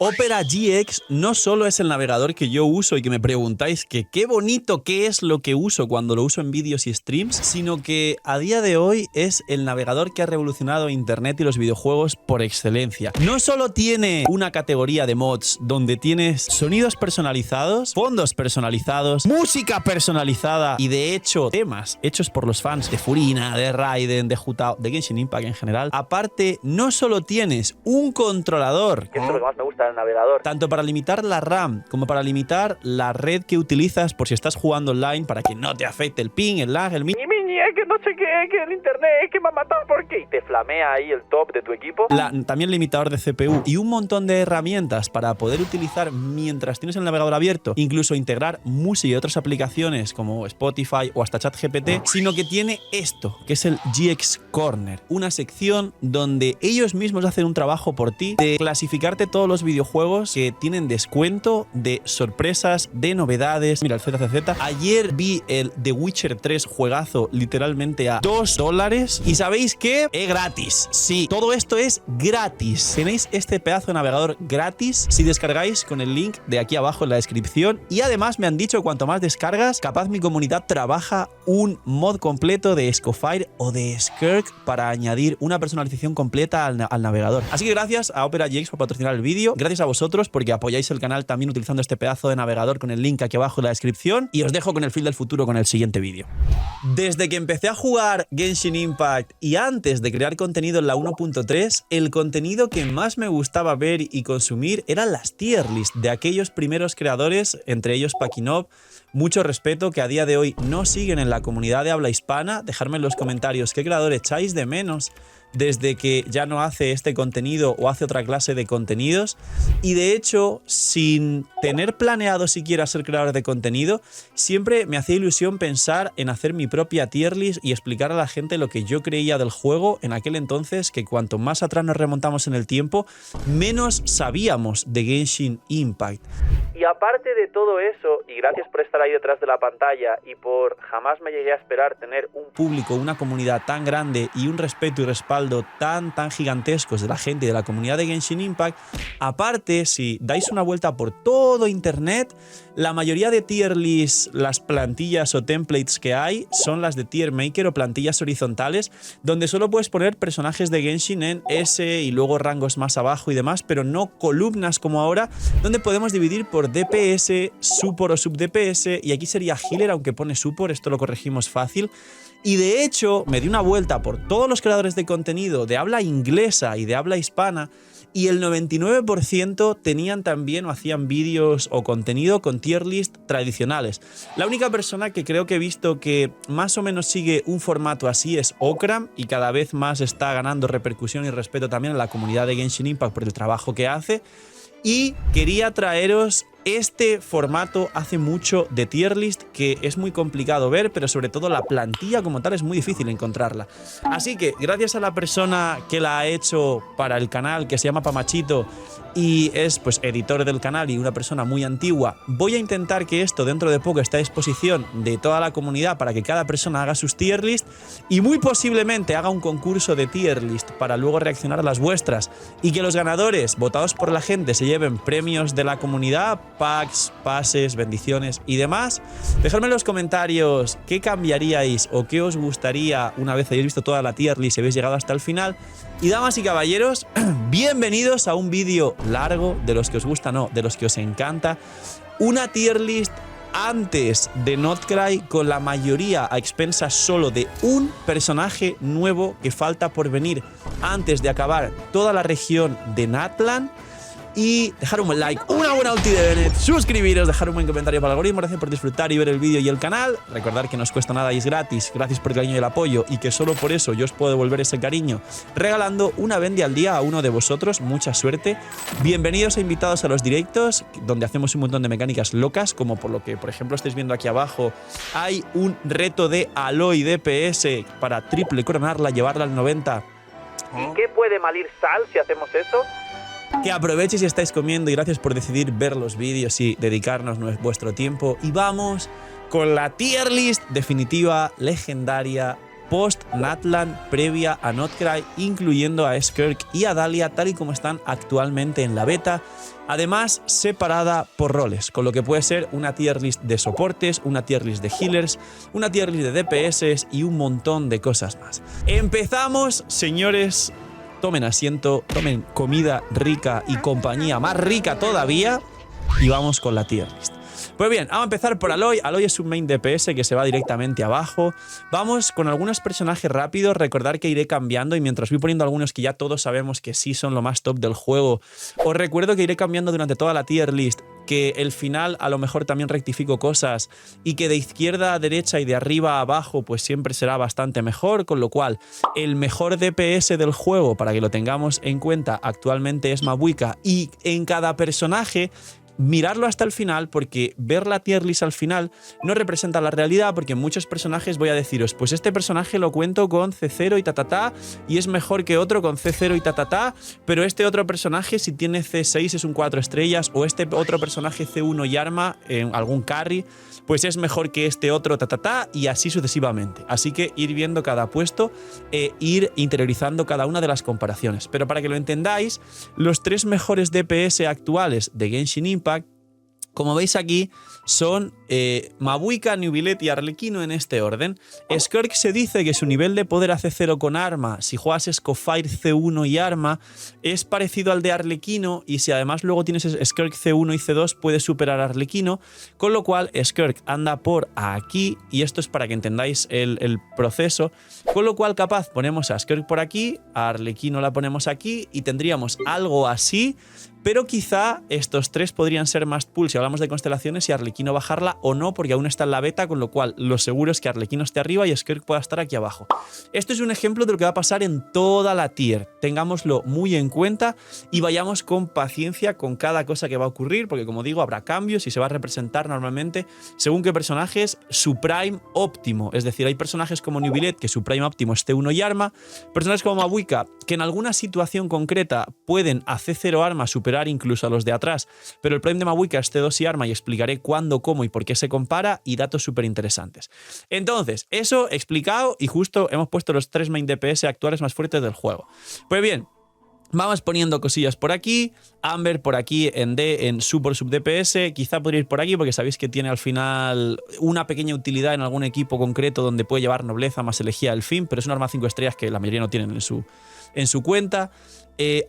Opera GX no solo es el navegador que yo uso y que me preguntáis que qué bonito qué es lo que uso cuando lo uso en vídeos y streams, sino que a día de hoy es el navegador que ha revolucionado Internet y los videojuegos por excelencia. No solo tiene una categoría de mods donde tienes sonidos personalizados, fondos personalizados, música personalizada y de hecho temas hechos por los fans de Furina, de Raiden, de Jutao, de Genshin Impact en general. Aparte, no solo tienes un controlador, que es lo que más me gusta del navegador, tanto para limitar la RAM como para limitar la red que utilizas por si estás jugando online para que no te afecte el ping, el lag, el que no sé qué, que el internet, que me ha matado, ¿por qué? Y te flamea ahí el top de tu equipo. También limitador de CPU y un montón de herramientas para poder utilizar mientras tienes el navegador abierto, incluso integrar música y otras aplicaciones como Spotify o hasta ChatGPT, sino que tiene esto, que es el GX Corner, una sección donde ellos mismos hacen un trabajo por ti de clasificarte todos los videojuegos que tienen descuento, de sorpresas, de novedades. Mira, el ZZZ. Ayer vi el The Witcher 3 juegazo literalmente a $2 y ¿sabéis qué? Es gratis. Sí, todo esto es gratis. Tenéis este pedazo de navegador gratis si descargáis con el link de aquí abajo en la descripción y además me han dicho que cuanto más descargas, capaz mi comunidad trabaja un mod completo de Scofire o de Skirk para añadir una personalización completa al navegador. Así que gracias a Opera GX por patrocinar el vídeo, gracias a vosotros porque apoyáis el canal también utilizando este pedazo de navegador con el link aquí abajo en la descripción y os dejo con el feel del futuro con el siguiente vídeo. Desde que empecé a jugar Genshin Impact y antes de crear contenido en la 1.3, el contenido que más me gustaba ver y consumir eran las tier list de aquellos primeros creadores, entre ellos Pakinov. Mucho respeto, que a día de hoy no siguen en la comunidad de habla hispana. Dejadme en los comentarios qué creador echáis de menos desde que ya no hace este contenido o hace otra clase de contenidos. Y de hecho, sin tener planeado siquiera ser creador de contenido, siempre me hacía ilusión pensar en hacer mi propia tier list y explicar a la gente lo que yo creía del juego en aquel entonces, que cuanto más atrás nos remontamos en el tiempo, menos sabíamos de Genshin Impact. Y aparte de todo eso, y gracias por estar ahí detrás de la pantalla y por jamás me llegué a esperar tener un público, una comunidad tan grande y un respeto y respaldo tan gigantescos de la gente y de la comunidad de Genshin Impact, aparte, si dais una vuelta por todo internet, la mayoría de tier lists, las plantillas o templates que hay son las de tier maker o plantillas horizontales, donde solo puedes poner personajes de Genshin en S y luego rangos más abajo y demás, pero no columnas como ahora, donde podemos dividir por DPS, support o sub DPS, y aquí sería healer, aunque pone support, esto lo corregimos fácil. Y de hecho me di una vuelta por todos los creadores de contenido de habla inglesa y de habla hispana y el 99% tenían también o hacían vídeos o contenido con tier list tradicionales. La única persona que creo que he visto que más o menos sigue un formato así es Okram, y cada vez más está ganando repercusión y respeto también en la comunidad de Genshin Impact por el trabajo que hace. Y quería traeros este formato hace mucho de tier list que es muy complicado ver, pero sobre todo la plantilla como tal es muy difícil encontrarla. Así que gracias a la persona que la ha hecho para el canal, que se llama Pamachito y es pues editor del canal y una persona muy antigua, voy a intentar que esto dentro de poco esté a disposición de toda la comunidad para que cada persona haga sus tier list y muy posiblemente haga un concurso de tier list para luego reaccionar a las vuestras y que los ganadores votados por la gente se lleven premios de la comunidad, packs, pases, bendiciones y demás. Dejadme en los comentarios qué cambiaríais o qué os gustaría una vez hayáis visto toda la tier list y habéis llegado hasta el final. Y damas y caballeros, bienvenidos a un vídeo largo, de los que os gusta, no, de los que os encanta. Una tier list antes de Notcry con la mayoría a expensas solo de un personaje nuevo que falta por venir antes de acabar toda la región de Natlan. Y dejar un buen like, una buena ulti de Bennett, suscribiros, dejar un buen comentario para el algoritmo, gracias por disfrutar y ver el vídeo y el canal. Recordar que no os cuesta nada y es gratis, gracias por el cariño y el apoyo y que solo por eso yo os puedo devolver ese cariño regalando una bendy al día a uno de vosotros. Mucha suerte. Bienvenidos e invitados a los directos donde hacemos un montón de mecánicas locas, como por lo que por ejemplo estáis viendo aquí abajo. Hay un reto de Aloy DPS para triple coronarla, llevarla al 90. ¿Y qué puede malir Sal si hacemos eso? Que aprovechéis si estáis comiendo y gracias por decidir ver los vídeos y dedicarnos vuestro tiempo. Y vamos con la tier list definitiva, legendaria, post Natlan, previa a Notcry, incluyendo a Skirk y a Dahlia tal y como están actualmente en la beta. Además, separada por roles, con lo que puede ser una tier list de soportes, una tier list de healers, una tier list de DPS y un montón de cosas más. Empezamos, señores. Tomen asiento, tomen comida rica y compañía más rica todavía y vamos con la tier list. Pues bien, vamos a empezar por Aloy. Aloy es un main DPS que se va directamente abajo. Vamos con algunos personajes rápidos. Recordar que iré cambiando y mientras voy poniendo algunos que ya todos sabemos que sí son lo más top del juego, os recuerdo que iré cambiando durante toda la tier list, que el final a lo mejor también rectifico cosas y que de izquierda a derecha y de arriba a abajo pues siempre será bastante mejor, con lo cual el mejor DPS del juego, para que lo tengamos en cuenta, actualmente es Mabuika, y en cada personaje mirarlo hasta el final, porque ver la tier list al final no representa la realidad, porque en muchos personajes voy a deciros, pues este personaje lo cuento con C0 y tatatá, y es mejor que otro con C0 y tatatá, pero este otro personaje si tiene C6 es un 4 estrellas, o este otro personaje C1 y arma, algún carry, pues es mejor que este otro tatatá, y así sucesivamente. Así que ir viendo cada puesto ir interiorizando cada una de las comparaciones. Pero para que lo entendáis, los 3 mejores DPS actuales de Genshin Impact, como veis aquí, son Mabuika, Neuvillette y Arlequino en este orden. Skirk se dice que su nivel de poder a C0 con arma, si juegas Escofire C1 y arma, es parecido al de Arlequino, y si además luego tienes Skirk C1 y C2 puedes superar a Arlequino, con lo cual Skirk anda por aquí, y esto es para que entendáis el proceso, con lo cual capaz ponemos a Skirk por aquí, a Arlequino la ponemos aquí y tendríamos algo así. Pero quizá estos 3 podrían ser más pull si hablamos de constelaciones y Arlequino bajarla o no, porque aún está en la beta, con lo cual lo seguro es que Arlequino esté arriba y Skirk pueda estar aquí abajo. Esto es un ejemplo de lo que va a pasar en toda la tier. Tengámoslo muy en cuenta y vayamos con paciencia con cada cosa que va a ocurrir, porque como digo, habrá cambios y se va a representar normalmente según qué personajes su prime óptimo. Es decir, hay personajes como Neuvillette que su prime óptimo es C1 y arma, personajes como Mabuika que en alguna situación concreta pueden a C0 arma superar incluso a los de atrás, pero el prime de Mabuika es C2 y arma, y explicaré cuándo, cómo y por qué se compara, y datos súper interesantes. Entonces, eso explicado, y justo hemos puesto los 3 main DPS actuales más fuertes del juego. Pues bien, vamos poniendo cosillas por aquí. Amber por aquí en D, en sub DPS. Quizá podría ir por aquí porque sabéis que tiene al final una pequeña utilidad en algún equipo concreto donde puede llevar nobleza más elegía del fin, pero es un arma 5 estrellas que la mayoría no tienen en su cuenta.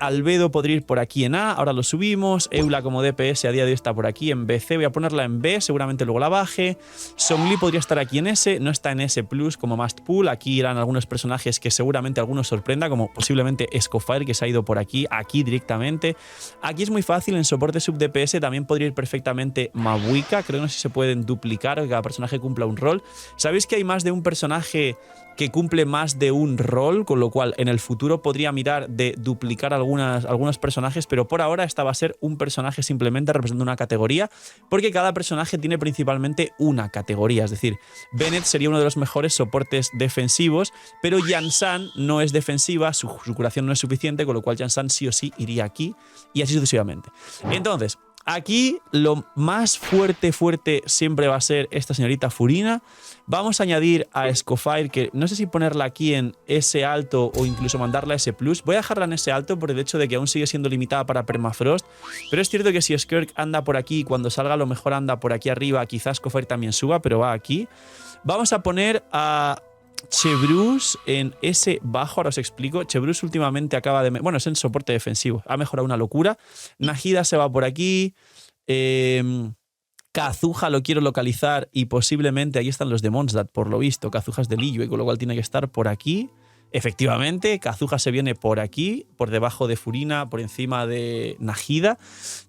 Albedo podría ir por aquí en A, ahora lo subimos. Eula como DPS a día de hoy está por aquí en BC, voy a ponerla en B, seguramente luego la baje. Zhongli podría estar aquí en S, no está en S Plus como Must Pull. Aquí irán algunos personajes que seguramente algunos sorprenda, como posiblemente Escofire, que se ha ido por aquí directamente. Aquí es muy fácil, en soporte sub DPS también podría ir perfectamente Mabuika, creo que no sé si se pueden duplicar o que cada personaje cumpla un rol. ¿Sabéis que hay más de un personaje que cumple más de un rol? Con lo cual en el futuro podría mirar de duplicar algunos personajes, pero por ahora esta va a ser un personaje simplemente representando una categoría, porque cada personaje tiene principalmente una categoría. Es decir, Bennett sería uno de los mejores soportes defensivos, pero Yansan no es defensiva, su curación no es suficiente, con lo cual Yansan sí o sí iría aquí, y así sucesivamente. Entonces, aquí lo más fuerte siempre va a ser esta señorita Furina. Vamos a añadir a Escofire, que no sé si ponerla aquí en S alto o incluso mandarla a S plus. Voy a dejarla en S alto por el hecho de que aún sigue siendo limitada para Permafrost, pero es cierto que si Skirk anda por aquí, cuando salga a lo mejor anda por aquí arriba, quizás Escofire también suba, pero va aquí. Vamos a poner a Chevreuse en S bajo, ahora os explico. Chevreuse últimamente acaba de... Bueno, es en soporte defensivo, ha mejorado una locura. Nahida se va por aquí. Kazuha lo quiero localizar y posiblemente ahí están los de Mondstadt, por lo visto. Kazuha es de Liyue, con lo cual tiene que estar por aquí. Efectivamente, Kazuha se viene por aquí, por debajo de Furina, por encima de Nahida.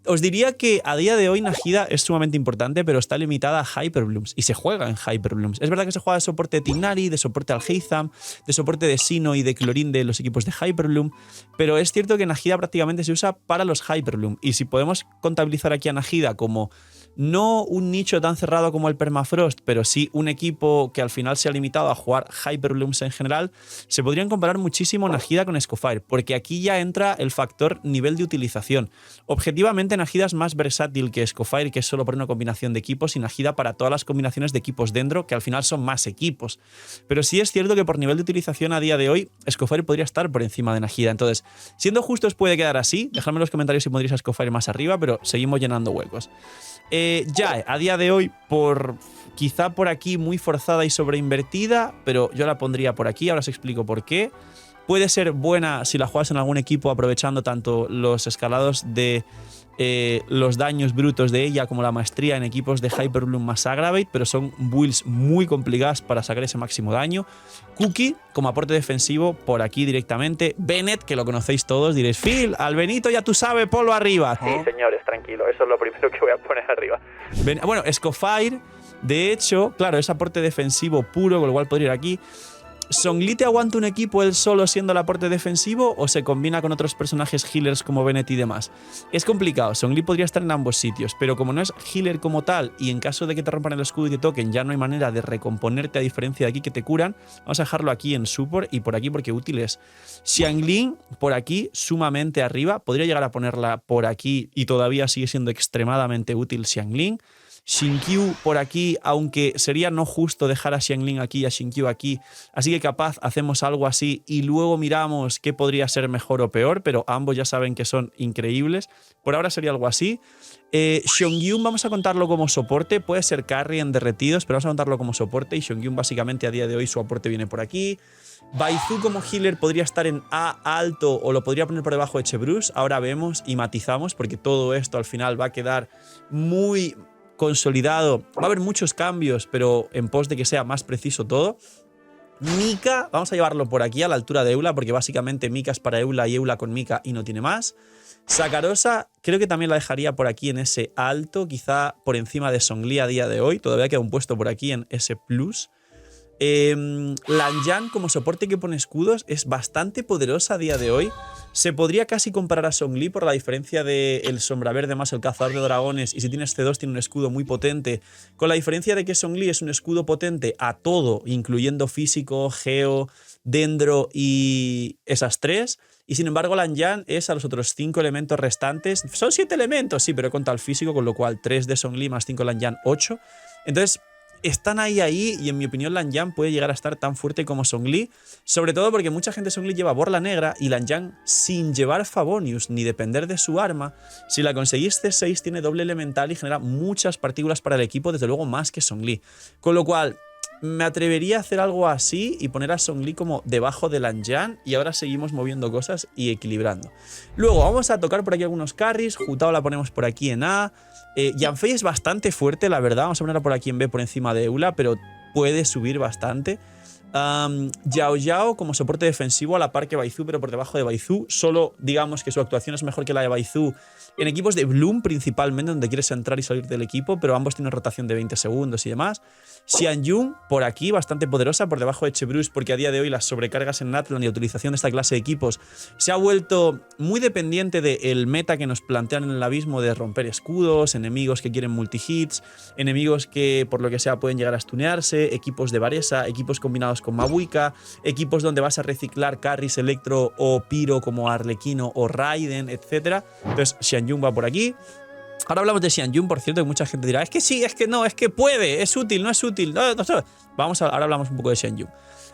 Os diría que a día de hoy Nahida es sumamente importante, pero está limitada a Hyperblooms y se juega en Hyperblooms. Es verdad que se juega de soporte de Tignari, de soporte al Heizam, de soporte de Sino y de Clorin de los equipos de Hyperbloom, pero es cierto que Nahida prácticamente se usa para los Hyperbloom, y si podemos contabilizar aquí a Nahida como No un nicho tan cerrado como el Permafrost, pero sí un equipo que al final se ha limitado a jugar Hyperlooms en general, se podrían comparar muchísimo Najida con Scofire, porque aquí ya entra el factor nivel de utilización. Objetivamente, Najida es más versátil que Scofire, que es solo por una combinación de equipos, y Najida para todas las combinaciones de equipos dentro, que al final son más equipos. Pero sí es cierto que por nivel de utilización a día de hoy, Scofire podría estar por encima de Najida. Entonces, siendo justos, puede quedar así. Dejadme en los comentarios si pondréis a Scofire más arriba, pero seguimos llenando huecos. Jae, a día de hoy, quizá por aquí muy forzada y sobreinvertida, pero yo la pondría por aquí, ahora os explico por qué. Puede ser buena si la juegas en algún equipo aprovechando tanto los escalados de los daños brutos de ella como la maestría en equipos de Hyperbloom más Aggravate, pero son builds muy complicadas para sacar ese máximo daño. Cookie como aporte defensivo por aquí directamente. Bennett, que lo conocéis todos, diréis, Phil, al Benito ya tú sabes, ponlo arriba. Sí, señores, tranquilo, eso es lo primero que voy a poner arriba. Bueno, Scofire, de hecho, claro, es aporte defensivo puro, con lo cual podría ir aquí. ¿Zhongli te aguanta un equipo él solo siendo el aporte defensivo o se combina con otros personajes healers como Bennett y demás? Es complicado, Zhongli podría estar en ambos sitios, pero como no es healer como tal y en caso de que te rompan el escudo y te toquen ya no hay manera de recomponerte a diferencia de aquí que te curan, vamos a dejarlo aquí en support y por aquí porque útil es. Xiangling por aquí sumamente arriba, podría llegar a ponerla por aquí y todavía sigue siendo extremadamente útil Xiangling. Xingqiu por aquí, aunque sería no justo dejar a Xiangling aquí y a Xingqiu aquí, así que capaz hacemos algo así y luego miramos qué podría ser mejor o peor, pero ambos ya saben que son increíbles. Por ahora sería algo así. Xiongyu vamos a contarlo como soporte, puede ser carry en derretidos, pero vamos a contarlo como soporte y Xiongyu básicamente a día de hoy su aporte viene por aquí. Baizu como healer podría estar en A alto o lo podría poner por debajo de Chebruce, ahora vemos y matizamos porque todo esto al final va a quedar muy consolidado. Va a haber muchos cambios, pero en pos de que sea más preciso todo. Mika, vamos a llevarlo por aquí a la altura de Eula, porque básicamente Mika es para Eula y Eula con Mika y no tiene más. Sakarosa, creo que también la dejaría por aquí en ese alto, quizá por encima de Zhongli a día de hoy. Todavía queda un puesto por aquí en ese plus. Lanyan como soporte que pone escudos es bastante poderosa a día de hoy. Se podría casi comparar a Zhongli por la diferencia del Sombra Verde más el Cazador de Dragones, y si tienes C2 tiene un escudo muy potente, con la diferencia de que Zhongli es un escudo potente a todo, incluyendo físico, geo, dendro y esas tres, y sin embargo Lanyan es a los otros 5 elementos restantes. Son 7 elementos, sí, pero he contado el físico, con lo cual 3 de Zhongli más 5 Lanyan, 8. Entonces están ahí y en mi opinión Lanyan puede llegar a estar tan fuerte como Zhongli, sobre todo porque mucha gente Zhongli lleva Borla Negra y Lanyan sin llevar Favonius ni depender de su arma, si la conseguís C6 tiene doble elemental y genera muchas partículas para el equipo, desde luego más que Zhongli, con lo cual me atrevería a hacer algo así y poner a Zhongli como debajo de Lanyan y ahora seguimos moviendo cosas y equilibrando. Luego vamos a tocar por aquí algunos carries, Jutao la ponemos por aquí en A. Yanfei es bastante fuerte, la verdad, vamos a ponerla por aquí en B por encima de Eula, pero puede subir bastante. Yao Yao como soporte defensivo a la par que Baizu, pero por debajo de Baizu. Solo digamos que su actuación es mejor que la de Baizu en equipos de Bloom principalmente, donde quieres entrar y salir del equipo, pero ambos tienen rotación de 20 segundos y demás. Xianyun por aquí, bastante poderosa, por debajo de Chebruce, porque a día de hoy las sobrecargas en Natlan y la utilización de esta clase de equipos se ha vuelto muy dependiente del meta que nos plantean en el abismo de romper escudos, enemigos que quieren multi-hits, enemigos que por lo que sea pueden llegar a stunearse, equipos de Varesa, equipos combinados con Mabuika, equipos donde vas a reciclar carries Electro o Pyro como Arlequino o Raiden, etc. Entonces Xianyun va por aquí. Ahora hablamos de Xianyun, por cierto, que mucha gente dirá, es que sí, es que no, es que puede, es útil, no es útil. No. Ahora hablamos un poco de Xianyun.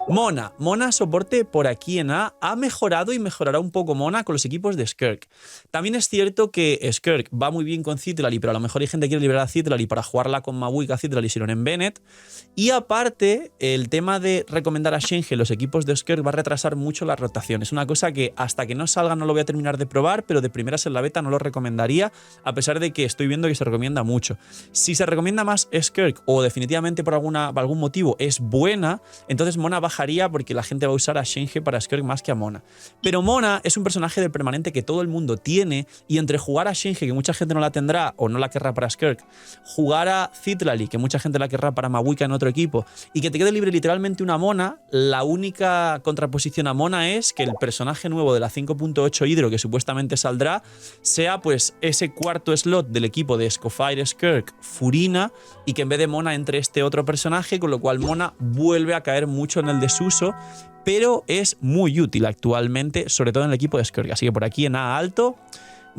Mona soporte por aquí en A, ha mejorado y mejorará un poco Mona con los equipos de Skirk. También es cierto que Skirk va muy bien con Citlali, pero a lo mejor hay gente que quiere liberar a Citlali para jugarla con Mabuika, Citlali, Siron en Bennett. Y aparte, el tema de recomendar a Shenhe los equipos de Skirk va a retrasar mucho la rotación. Es una cosa que hasta que no salga no lo voy a terminar de probar, pero de primeras en la beta no lo recomendaría, a pesar de que estoy viendo que se recomienda mucho. Si se recomienda más Skirk o definitivamente por algún motivo es buena, entonces Mona baja encajaría porque la gente va a usar a Shenhe para Skirk más que a Mona. Pero Mona es un personaje de permanente que todo el mundo tiene, y entre jugar a Shenhe, que mucha gente no la tendrá o no la querrá para Skirk, jugar a Citlali, que mucha gente la querrá para Mabuika en otro equipo, y que te quede libre literalmente una Mona, la única contraposición a Mona es que el personaje nuevo de la 5.8 Hydro que supuestamente saldrá sea pues ese cuarto slot del equipo de Scofire, Skirk, Furina, y que en vez de Mona entre este otro personaje, con lo cual Mona vuelve a caer mucho en el desuso, pero es muy útil actualmente, sobre todo en el equipo de Skirk. Así que por aquí en A alto,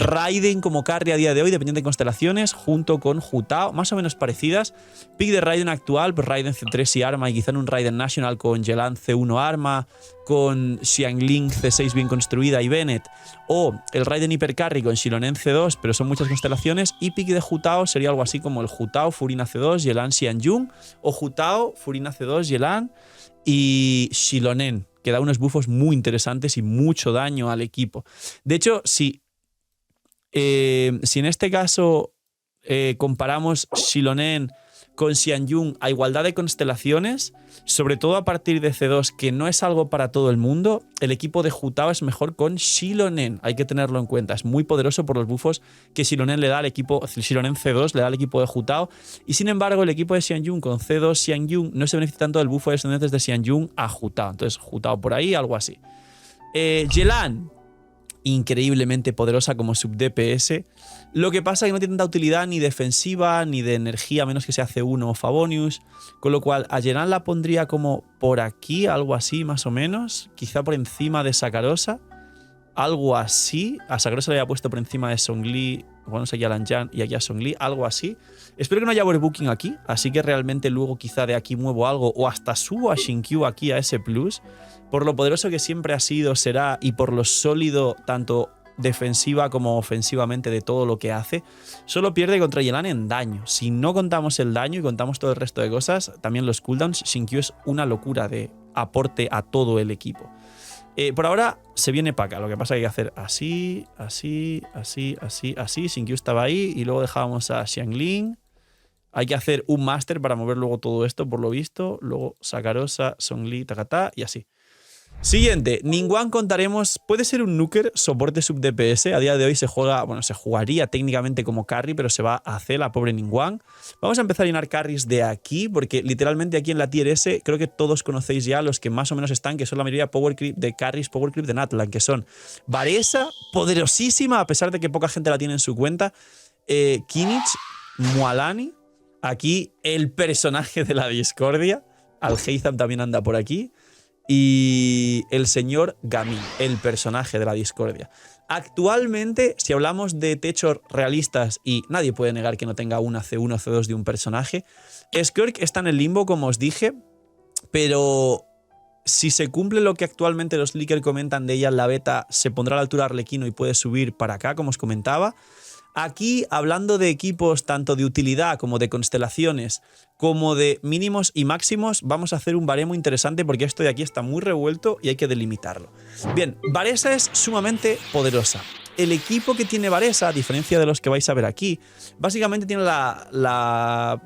Raiden como carry a día de hoy, dependiente de constelaciones, junto con Jutao, más o menos parecidas. Pick de Raiden actual, pues Raiden C3 y arma, y quizá en un Raiden National con Yelan C1 arma, con Xiangling C6 bien construida y Bennett, o el Raiden Hypercarry con Xilonen C2, pero son muchas constelaciones. Y pick de Jutao sería algo así como el Jutao, Furina C2, Yelan Xianjun, o Jutao, Furina C2, Yelan y Xilonen, que da unos buffos muy interesantes y mucho daño al equipo. De hecho, si en este caso comparamos Xilonen con Xianjun a igualdad de constelaciones, sobre todo a partir de C2, que no es algo para todo el mundo, el equipo de Jutao es mejor con Xilonen. Hay que tenerlo en cuenta. Es muy poderoso por los buffos que Xilonen le da al equipo, Xilonen C2 le da al equipo de Jutao, y sin embargo el equipo de Xianjun con C2 Xianjun no se beneficia tanto del buffo de descendientes de Xianjun a Jutao. Entonces Jutao por ahí, algo así. Yelan, increíblemente poderosa como sub DPS. Lo que pasa es que no tiene tanta utilidad ni defensiva ni de energía, a menos que sea C1 o Favonius. Con lo cual a Yelan la pondría como por aquí, algo así más o menos. Quizá por encima de Sakarosa. Algo así. A Sakarosa le había puesto por encima de Zhongli. Bueno, aquí a Lanjan y aquí a Zhongli. Algo así. Espero que no haya overbooking aquí. Así que realmente luego quizá de aquí muevo algo. O hasta subo a Shinkyu aquí a ese plus. Por lo poderoso que siempre ha sido, será, y por lo sólido tanto defensiva como ofensivamente de todo lo que hace, solo pierde contra Yelan en daño. Si no contamos el daño y contamos todo el resto de cosas, también los cooldowns, Shinkyu es una locura de aporte a todo el equipo. Por ahora se viene para acá, lo que pasa es que hay que hacer así, así, así, así, así. Shinkyu estaba ahí y luego dejábamos a Xiangling. Hay que hacer un máster para mover luego todo esto, por lo visto. Luego Sakarosa, Zhongli, Takata y así. Siguiente, Ningguang contaremos, puede ser un nuker, soporte sub DPS, a día de hoy se juega, bueno, se jugaría técnicamente como carry, pero se va a hacer la pobre Ningguang. Vamos a empezar a llenar carries de aquí, porque literalmente aquí en la tier S, creo que todos conocéis ya los que más o menos están, que son la mayoría power creep de carries, power creep de Natlan, que son Varesa, poderosísima, a pesar de que poca gente la tiene en su cuenta, Kinich, Mualani, aquí el personaje de la discordia, Al-Heizam también anda por aquí, y el señor Gamin, el personaje de la discordia. Actualmente, si hablamos de techos realistas, y nadie puede negar que no tenga una C1 o C2 de un personaje, Skirk está en el limbo, como os dije, pero si se cumple lo que actualmente los leakers comentan de ella en la beta, se pondrá a la altura de Arlequino y puede subir para acá, como os comentaba. Aquí, hablando de equipos tanto de utilidad como de constelaciones, como de mínimos y máximos, vamos a hacer un baremo interesante porque esto de aquí está muy revuelto y hay que delimitarlo. Bien, Varesa es sumamente poderosa. El equipo que tiene Varesa, a diferencia de los que vais a ver aquí, básicamente tiene la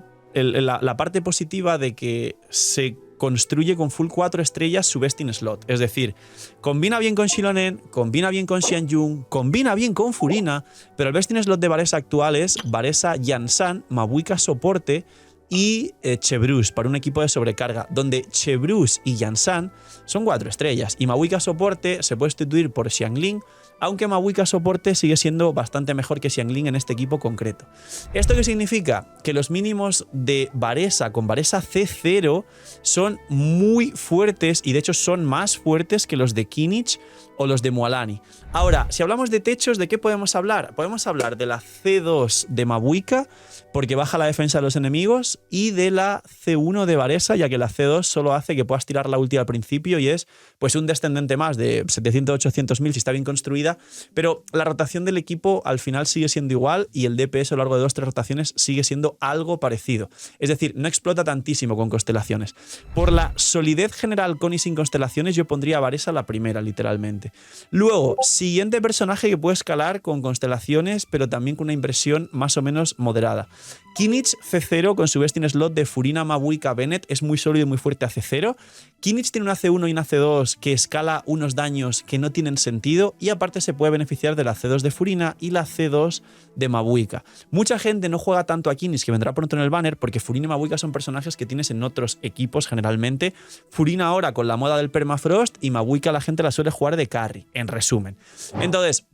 parte positiva de que se construye con full 4 estrellas su best in slot. Es decir, combina bien con Xilonen, combina bien con Xianjun, combina bien con Furina, pero el best in slot de Varesa actual es Varesa Yansan, Mabuika soporte y Chebrus para un equipo de sobrecarga, donde Chebrus y Yansan son 4 estrellas y Mabuika soporte se puede sustituir por Xiangling, aunque Mabuika soporte sigue siendo bastante mejor que Xiangling en este equipo concreto. ¿Esto qué significa? Que los mínimos de Varesa con Varesa C0 son muy fuertes y de hecho son más fuertes que los de Kinich o los de Mualani. Ahora, si hablamos de techos, ¿de qué podemos hablar? Podemos hablar de la C2 de Mabuika, porque baja la defensa de los enemigos, y de la C1 de Varesa, ya que la C2 solo hace que puedas tirar la ulti al principio y es pues un descendente más de 700-800 mil si está bien construida, pero la rotación del equipo al final sigue siendo igual y el DPS a lo largo de 2-3 rotaciones sigue siendo algo parecido. Es decir, no explota tantísimo con constelaciones. Por la solidez general con y sin constelaciones yo pondría a Varesa la primera, literalmente. Luego, siguiente personaje que puede escalar con constelaciones, pero también con una impresión más o menos moderada. Kinich C0 con su best Después tiene slot de Furina, Mabuika, Bennett. Es muy sólido y muy fuerte a C0. Kimmich tiene una C1 y una C2 que escala unos daños que no tienen sentido. Y aparte se puede beneficiar de la C2 de Furina y la C2 de Mabuika. Mucha gente no juega tanto a Kimmich, que vendrá pronto en el banner, porque Furina y Mabuika son personajes que tienes en otros equipos generalmente. Furina ahora con la moda del permafrost y Mabuika la gente la suele jugar de carry, en resumen. Entonces,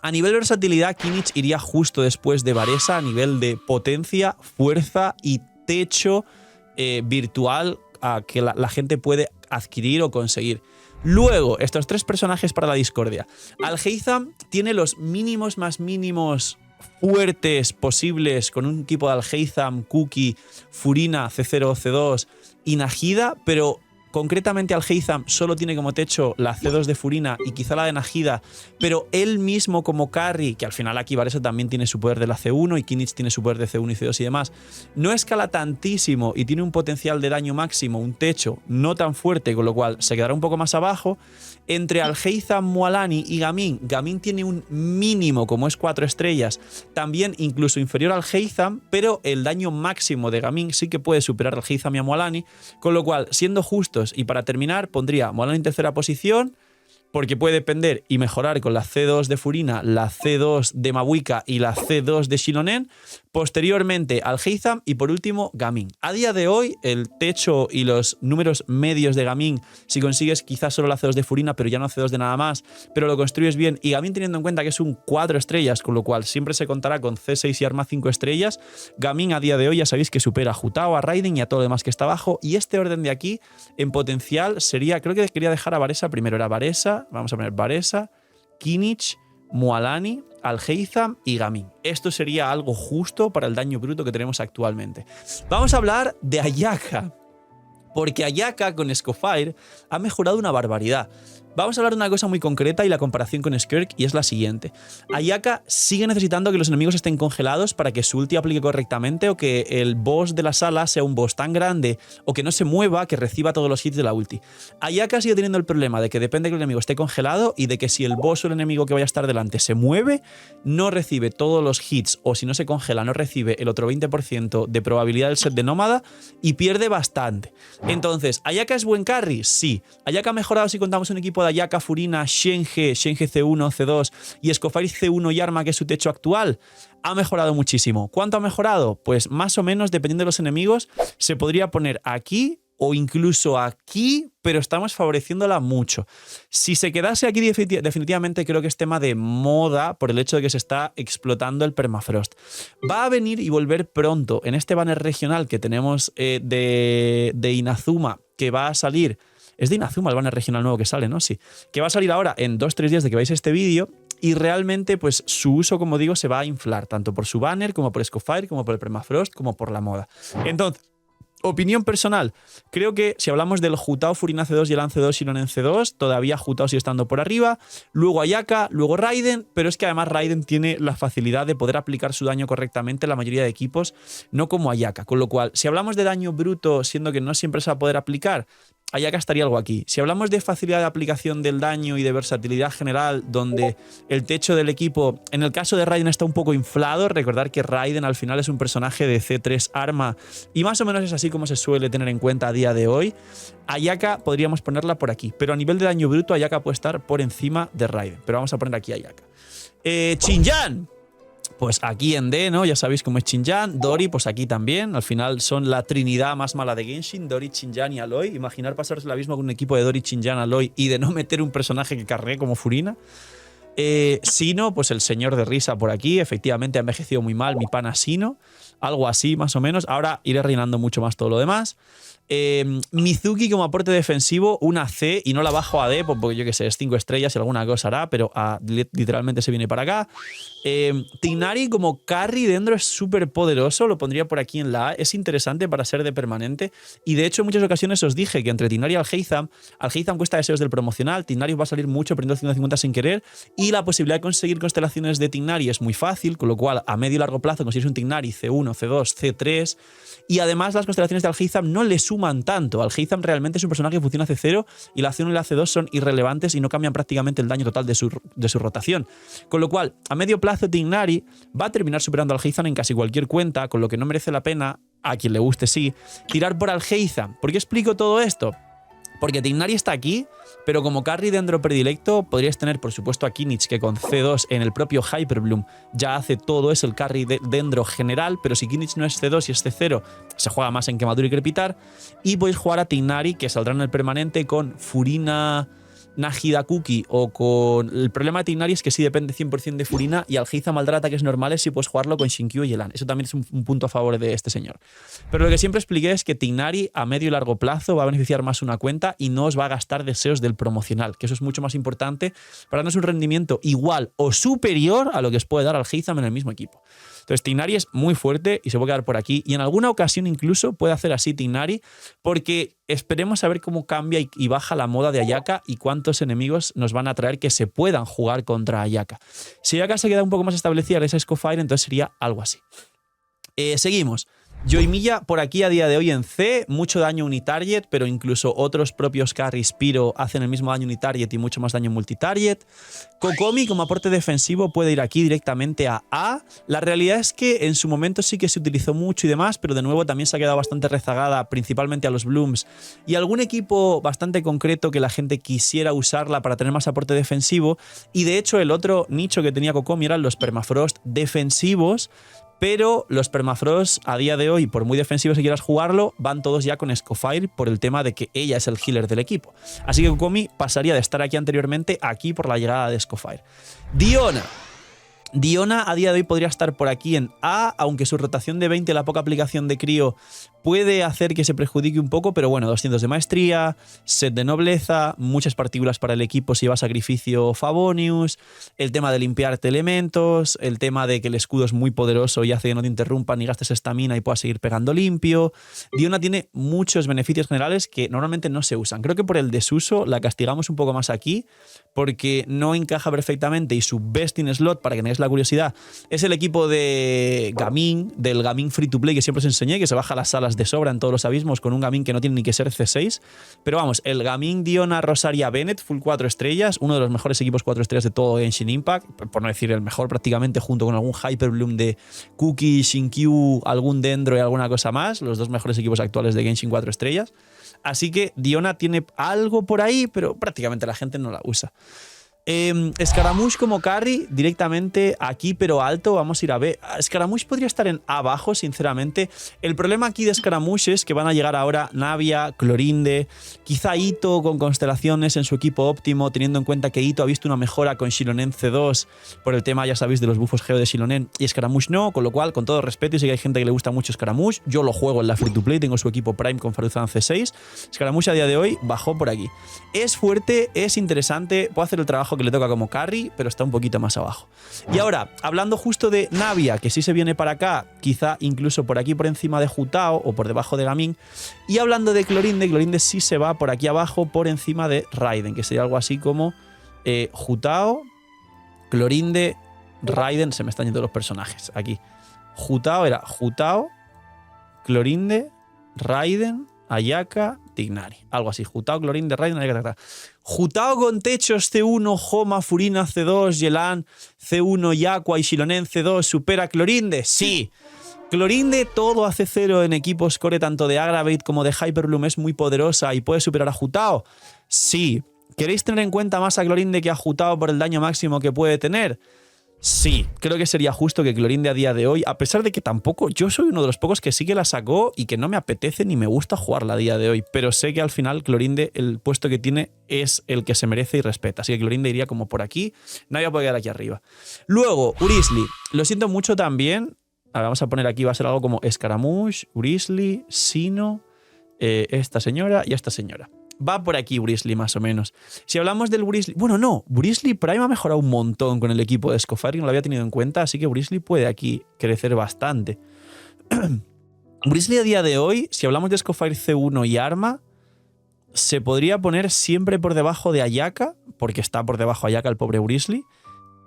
a nivel versatilidad, Kimmich iría justo después de Varesa a nivel de potencia, fuerza y techo virtual a que la gente puede adquirir o conseguir. Luego, estos 3 personajes para la discordia. Alhaitham tiene los mínimos más mínimos fuertes posibles con un equipo de Alhaitham, Cookie, Furina, C0, C2 y Nahida, pero concretamente Alhaitham solo tiene como techo la C2 de Furina y quizá la de Nahida, pero él mismo como carry, que al final aquí Varesa también tiene su poder de la C1 y Kimmich tiene su poder de C1 y C2 y demás, no escala tantísimo y tiene un potencial de daño máximo, un techo no tan fuerte, con lo cual se quedará un poco más abajo. Entre Alhaitham, Mualani y Gaming, Gaming tiene un mínimo, como es 4 estrellas, también incluso inferior al Alhaitham, pero el daño máximo de Gaming sí que puede superar al Alhaitham y a Mualani, con lo cual, siendo justos y para terminar, pondría Mualani en tercera posición, porque puede depender y mejorar con la C2 de Furina, la C2 de Mabuika y la C2 de Shilonen. Posteriormente Alhaitham y por último Gaming. A día de hoy el techo y los números medios de Gaming, si consigues quizás solo la C2 de Furina, pero ya no C2 de nada más, pero lo construyes bien, y Gaming teniendo en cuenta que es un 4 estrellas, con lo cual siempre se contará con C6 y arma 5 estrellas, Gaming a día de hoy ya sabéis que supera a Jutao, a Raiden y a todo lo demás que está abajo, y este orden de aquí en potencial sería, creo que quería dejar a Varesa primero, era Varesa, vamos a poner Varesa, Kimmich, Mualani, Alhaitham y Gaming. Esto sería algo justo para el daño bruto que tenemos actualmente. Vamos a hablar de Ayaka, porque Ayaka con Scofire ha mejorado una barbaridad. Vamos a hablar de una cosa muy concreta y la comparación con Skirk, y es la siguiente. Ayaka sigue necesitando que los enemigos estén congelados para que su ulti aplique correctamente, o que el boss de la sala sea un boss tan grande o que no se mueva que reciba todos los hits de la ulti. Ayaka sigue teniendo el problema de que depende que el enemigo esté congelado y de que si el boss o el enemigo que vaya a estar delante se mueve, no recibe todos los hits, o si no se congela no recibe el otro 20% de probabilidad del set de nómada y pierde bastante. Entonces, ¿Ayaka es buen carry? Sí. ¿Ayaka ha mejorado si contamos un equipo de Ayaka, Furina, Shenhe C1, C2 y Scofire C1 y Arma, que es su techo actual? Ha mejorado muchísimo. ¿Cuánto ha mejorado? Pues más o menos, dependiendo de los enemigos, se podría poner aquí o incluso aquí, pero estamos favoreciéndola mucho. Si se quedase aquí, definitivamente creo que es tema de moda por el hecho de que se está explotando el permafrost. Va a venir y volver pronto en este banner regional que tenemos de Inazuma, que va a salir. Es de Inazuma el banner regional nuevo que sale, ¿no? Sí. Que va a salir ahora en 2-3 días de que veáis este vídeo. Y realmente, pues su uso, como digo, se va a inflar, tanto por su banner, como por Scofire, como por el permafrost, como por la moda. Entonces, opinión personal, creo que si hablamos del Jutao, Furina C2 y el C2 y Shilonen C2, todavía Jutao sigue estando por arriba, luego Ayaka, luego Raiden, pero es que además Raiden tiene la facilidad de poder aplicar su daño correctamente en la mayoría de equipos, no como Ayaka, con lo cual, si hablamos de daño bruto, siendo que no siempre se va a poder aplicar, Ayaka estaría algo aquí. Si hablamos de facilidad de aplicación del daño y de versatilidad general, donde el techo del equipo, en el caso de Raiden, está un poco inflado, recordar que Raiden al final es un personaje de C3 arma y más o menos es así como se suele tener en cuenta a día de hoy, Ayaka podríamos ponerla por aquí, pero a nivel de daño bruto Ayaka puede estar por encima de Raiden, pero vamos a poner aquí Ayaka. Xinjiang. Pues aquí en D, ¿no? Ya sabéis cómo es Xinjiang. Dori, pues aquí también. Al final son la trinidad más mala de Genshin. Dori, Xinjiang y Aloy. Imaginar pasarse el abismo con un equipo de Dori, Xinjiang, Aloy y de no meter un personaje que cargue como Furina. Sino, pues el señor de risa por aquí. Efectivamente ha envejecido muy mal mi pana Sino. Algo así, más o menos. Ahora iré rellenando mucho más todo lo demás. Mizuki como aporte defensivo, una C, y no la bajo a D porque yo que sé, es 5 estrellas y alguna cosa hará, pero literalmente se viene para acá. Tignari como carry dentro es súper poderoso, lo pondría por aquí en la A, es interesante para ser de permanente, y de hecho en muchas ocasiones os dije que entre Tignari y Alhaitham cuesta deseos del promocional, Tignari va a salir mucho perdiendo 150 sin querer, y la posibilidad de conseguir constelaciones de Tignari es muy fácil, con lo cual a medio y largo plazo consigues un Tignari C1, C2, C3, y además las constelaciones de Alhaitham no le suman tanto. Alhaitham realmente es un personaje que funciona C0 y la C1 y la C2 son irrelevantes y no cambian prácticamente el daño total de su rotación. Con lo cual, a medio plazo Tignari va a terminar superando a Alhaitham en casi cualquier cuenta, con lo que no merece la pena a quien le guste sí, tirar por Algeiza. ¿Por qué explico todo esto? Porque Tignari está aquí, pero como carry dendro predilecto podrías tener, por supuesto, a Kinich, que con C2 en el propio Hyperbloom ya hace todo, es el carry dendro general, pero si Kinich no es C2 y es C0, se juega más en quemadura y crepitar. Y podéis jugar a Tignari, que saldrá en el permanente con Furina, Najida Kuki o con... El problema de Tignari es que sí depende 100% de Furina y Algeiza maldrá ataques normales y puedes jugarlo con Shinkyu y Yelan. Eso también es un punto a favor de este señor. Pero lo que siempre expliqué es que Tignari a medio y largo plazo va a beneficiar más una cuenta y no os va a gastar deseos del promocional, que eso es mucho más importante para darnos un rendimiento igual o superior a lo que os puede dar Algeiza en el mismo equipo. Entonces Tignari es muy fuerte y se puede quedar por aquí. Y en alguna ocasión incluso puede hacer así Tignari, porque esperemos a ver cómo cambia y baja la moda de Ayaka y cuántos enemigos nos van a traer que se puedan jugar contra Ayaka. Si Ayaka se queda un poco más establecida en esa Scofire, entonces sería algo así. Seguimos. Yoimiya por aquí a día de hoy en C, mucho daño unitarget, pero incluso otros propios carries Pyro hacen el mismo daño unitarget y mucho más daño multitarget. Kokomi como aporte defensivo puede ir aquí directamente a A. La realidad es que en su momento sí que se utilizó mucho y demás, pero de nuevo también se ha quedado bastante rezagada, principalmente a los Blooms y algún equipo bastante concreto que la gente quisiera usarla para tener más aporte defensivo. Y de hecho el otro nicho que tenía Kokomi eran los permafrost defensivos, pero los permafrost a día de hoy, por muy defensivos que quieras jugarlo, van todos ya con Scofire por el tema de que ella es el healer del equipo. Así que Kokomi pasaría de estar aquí anteriormente aquí por la llegada de Scofire. Diona a día de hoy podría estar por aquí en A, aunque su rotación de 20, la poca aplicación de crío, puede hacer que se perjudique un poco, pero bueno, 200 de maestría, set de nobleza, muchas partículas para el equipo si va a sacrificio Favonius, el tema de limpiarte elementos, el tema de que el escudo es muy poderoso y hace que no te interrumpan ni gastes estamina y puedas seguir pegando limpio. Diona tiene muchos beneficios generales que normalmente no se usan. Creo que por el desuso la castigamos un poco más aquí, porque no encaja perfectamente y su best in slot, para que tengáis la curiosidad, es el equipo de Gaming, del Gaming Free to Play que siempre os enseñé, que se baja las salas de sobra en todos los abismos con un Gaming que no tiene ni que ser C6. Pero vamos, el Gaming Diona Rosaria Bennett, full 4 estrellas, uno de los mejores equipos 4 estrellas de todo Genshin Impact, por no decir el mejor prácticamente, junto con algún Hyperbloom de Cookie, Shinkyu, algún Dendro y alguna cosa más, los dos mejores equipos actuales de Genshin 4 estrellas. Así que Diona tiene algo por ahí, pero prácticamente la gente no la usa. Scaramouche como carry directamente aquí pero alto, vamos a ir a B. Scaramouche podría estar en A abajo, sinceramente. El problema aquí de Scaramouche es que van a llegar ahora Navia, Clorinde, quizá Ito con constelaciones en su equipo óptimo, teniendo en cuenta que Ito ha visto una mejora con Shilonen C2 por el tema, ya sabéis, de los bufos geo de Shilonen, y Scaramouche no, con lo cual, con todo respeto, y sé que hay gente que le gusta mucho Scaramouche, yo lo juego en la free to play, tengo su equipo Prime con Faruzan C6. Scaramouche a día de hoy bajó por aquí. Es fuerte, es interesante, puede hacer el trabajo que le toca como carry, pero está un poquito más abajo. Y ahora, hablando justo de Navia, que sí se viene para acá, quizá incluso por aquí por encima de Jutao o por debajo de Gaming, y hablando de Clorinde, Clorinde sí se va por aquí abajo por encima de Raiden, que sería algo así como Jutao, Clorinde, Raiden, se me están yendo los personajes aquí. Jutao era Jutao, Clorinde, Raiden, Ayaka, Tignari. Algo así. Jutao, Clorinde, Raiden, Ayaka. Jutao con techos C1, Homa, Furina C2, Yelan C1, Yakua y Shilonen C2 supera Clorinde. Sí. Clorinde todo hace 0 en equipos core tanto de Aggravate como de Hyperbloom, es muy poderosa y puede superar a Jutao. Sí. ¿Queréis tener en cuenta más a Clorinde que a Jutao por el daño máximo que puede tener? Sí, creo que sería justo que Clorinde a día de hoy, a pesar de que tampoco yo soy uno de los pocos que sí que la sacó y que no me apetece ni me gusta jugarla a día de hoy, pero sé que al final Clorinde, el puesto que tiene es el que se merece y respeta, así que Clorinde iría como por aquí, nadie puede quedar aquí arriba. Luego, Wriothesley, lo siento mucho también, ahora vamos a poner aquí, va a ser algo como Scaramouche, Wriothesley, Sino, esta señora y esta señora. Va por aquí Wriothesley más o menos. Si hablamos del Wriothesley... Bueno, no. Wriothesley Prime ha mejorado un montón con el equipo de Scofire y no lo había tenido en cuenta, así que Wriothesley puede aquí crecer bastante. Wriothesley a día de hoy, si hablamos de Scofire C1 y Arma, se podría poner siempre por debajo de Ayaka, porque está por debajo Ayaka el pobre Wriothesley,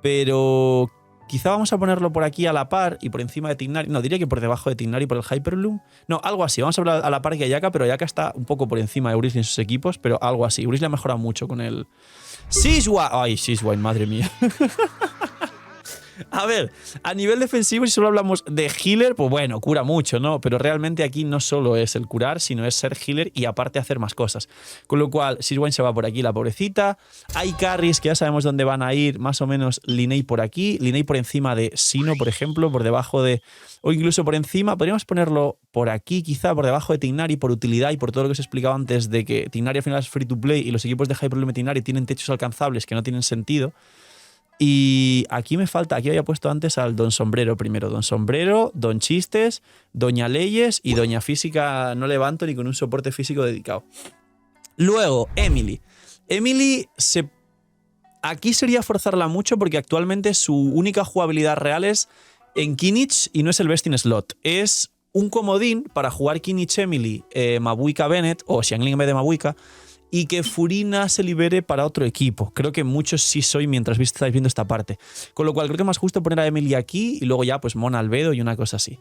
pero quizá vamos a ponerlo por aquí a la par y por encima de Tignari. No, diría que por debajo de Tignari por el Hyperbloom. No, algo así. Vamos a hablar a la par que Ayaka, pero Ayaka está un poco por encima de Wriothesley en sus equipos, pero algo así. Wriothesley ha mejorado mucho con el... ¡Sizwa! ¡Ay, Sizwa! ¡Madre mía! A ver, a nivel defensivo, si solo hablamos de healer, pues bueno, cura mucho, ¿no? Pero realmente aquí no solo es el curar, sino es ser healer y aparte hacer más cosas. Con lo cual, Sirwine se va por aquí, la pobrecita. Hay carries que ya sabemos dónde van a ir, más o menos Linnea por aquí, Linnea por encima de Sino, por ejemplo, por debajo de... O incluso por encima, podríamos ponerlo por aquí, quizá por debajo de Tignari, por utilidad y por todo lo que os he explicado antes de que Tignari al final es free to play y los equipos de High Problem Tignari tienen techos alcanzables que no tienen sentido. Y aquí me falta, aquí había puesto antes al Don Sombrero primero. Don Sombrero, Don Chistes, Doña Leyes y Doña Física no levanto ni con un soporte físico dedicado. Luego, Emily. Emily aquí sería forzarla mucho porque actualmente su única jugabilidad real es en Kinich y no es el best in slot. Es un comodín para jugar Kinich Emily, Mabuika Bennett o Xiangling en vez de Mabuika, y que Furina se libere para otro equipo. Creo que muchos sí soy mientras estáis viendo esta parte. Con lo cual creo que es más justo poner a Emily aquí y luego ya pues Mona Albedo y una cosa así.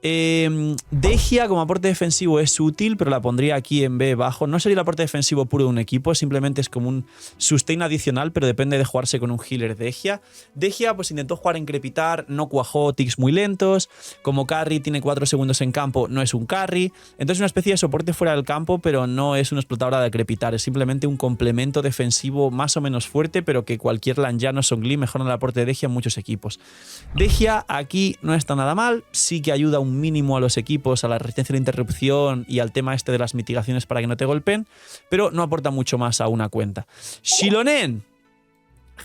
Dehya como aporte defensivo es útil, pero la pondría aquí en B bajo. No sería el aporte defensivo puro de un equipo, simplemente es como un sustain adicional, pero depende de jugarse con un healer Dehya. Dehya pues intentó jugar en Crepitar, no cuajó, ticks muy lentos. Como carry tiene 4 segundos en campo, no es un carry. Entonces una especie de soporte fuera del campo, pero no es una explotadora de Crepitar. Es simplemente un complemento defensivo más o menos fuerte, pero que cualquier Lanjano Songli mejora el aporte de Dehya en muchos equipos. Dehya aquí no está nada mal, sí que ayuda un mínimo a los equipos, a la resistencia a la interrupción y al tema este de las mitigaciones para que no te golpeen, pero no aporta mucho más a una cuenta. Xilonen,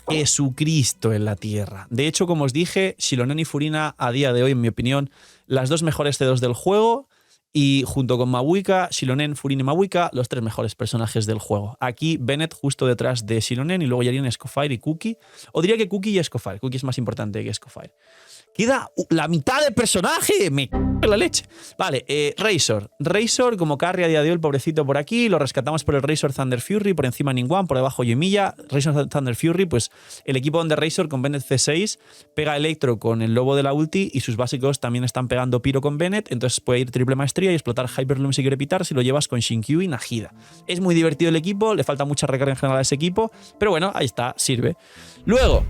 Jesucristo en la tierra. De hecho, como os dije, Xilonen y Furina a día de hoy, en mi opinión, las dos mejores C2 del juego. Y junto con Mabuika, Xilonen, Furina y Mabuika, los 3 mejores personajes del juego. Aquí Bennett justo detrás de Xilonen y luego ya irían Scofire y Cookie. O diría que Cookie y Scofire. Cookie es más importante que Scofire. Queda la mitad del personaje. Me cago en la leche. Vale, Razor. Razor como carry a día de hoy, el pobrecito por aquí. Lo rescatamos por el Razor Thunder Fury. Por encima Ningguang, por debajo Yoimiya. Razor Thunder Fury, pues el equipo donde Razor con Bennett C6 pega Electro con el lobo de la ulti y sus básicos también están pegando Pyro con Bennett. Entonces puede ir triple maestría y explotar Hyperloom si quiere pitar si lo llevas con Shinkyu y Nahida. Es muy divertido el equipo. Le falta mucha recarga en general a ese equipo. Pero bueno, ahí está, sirve. Luego,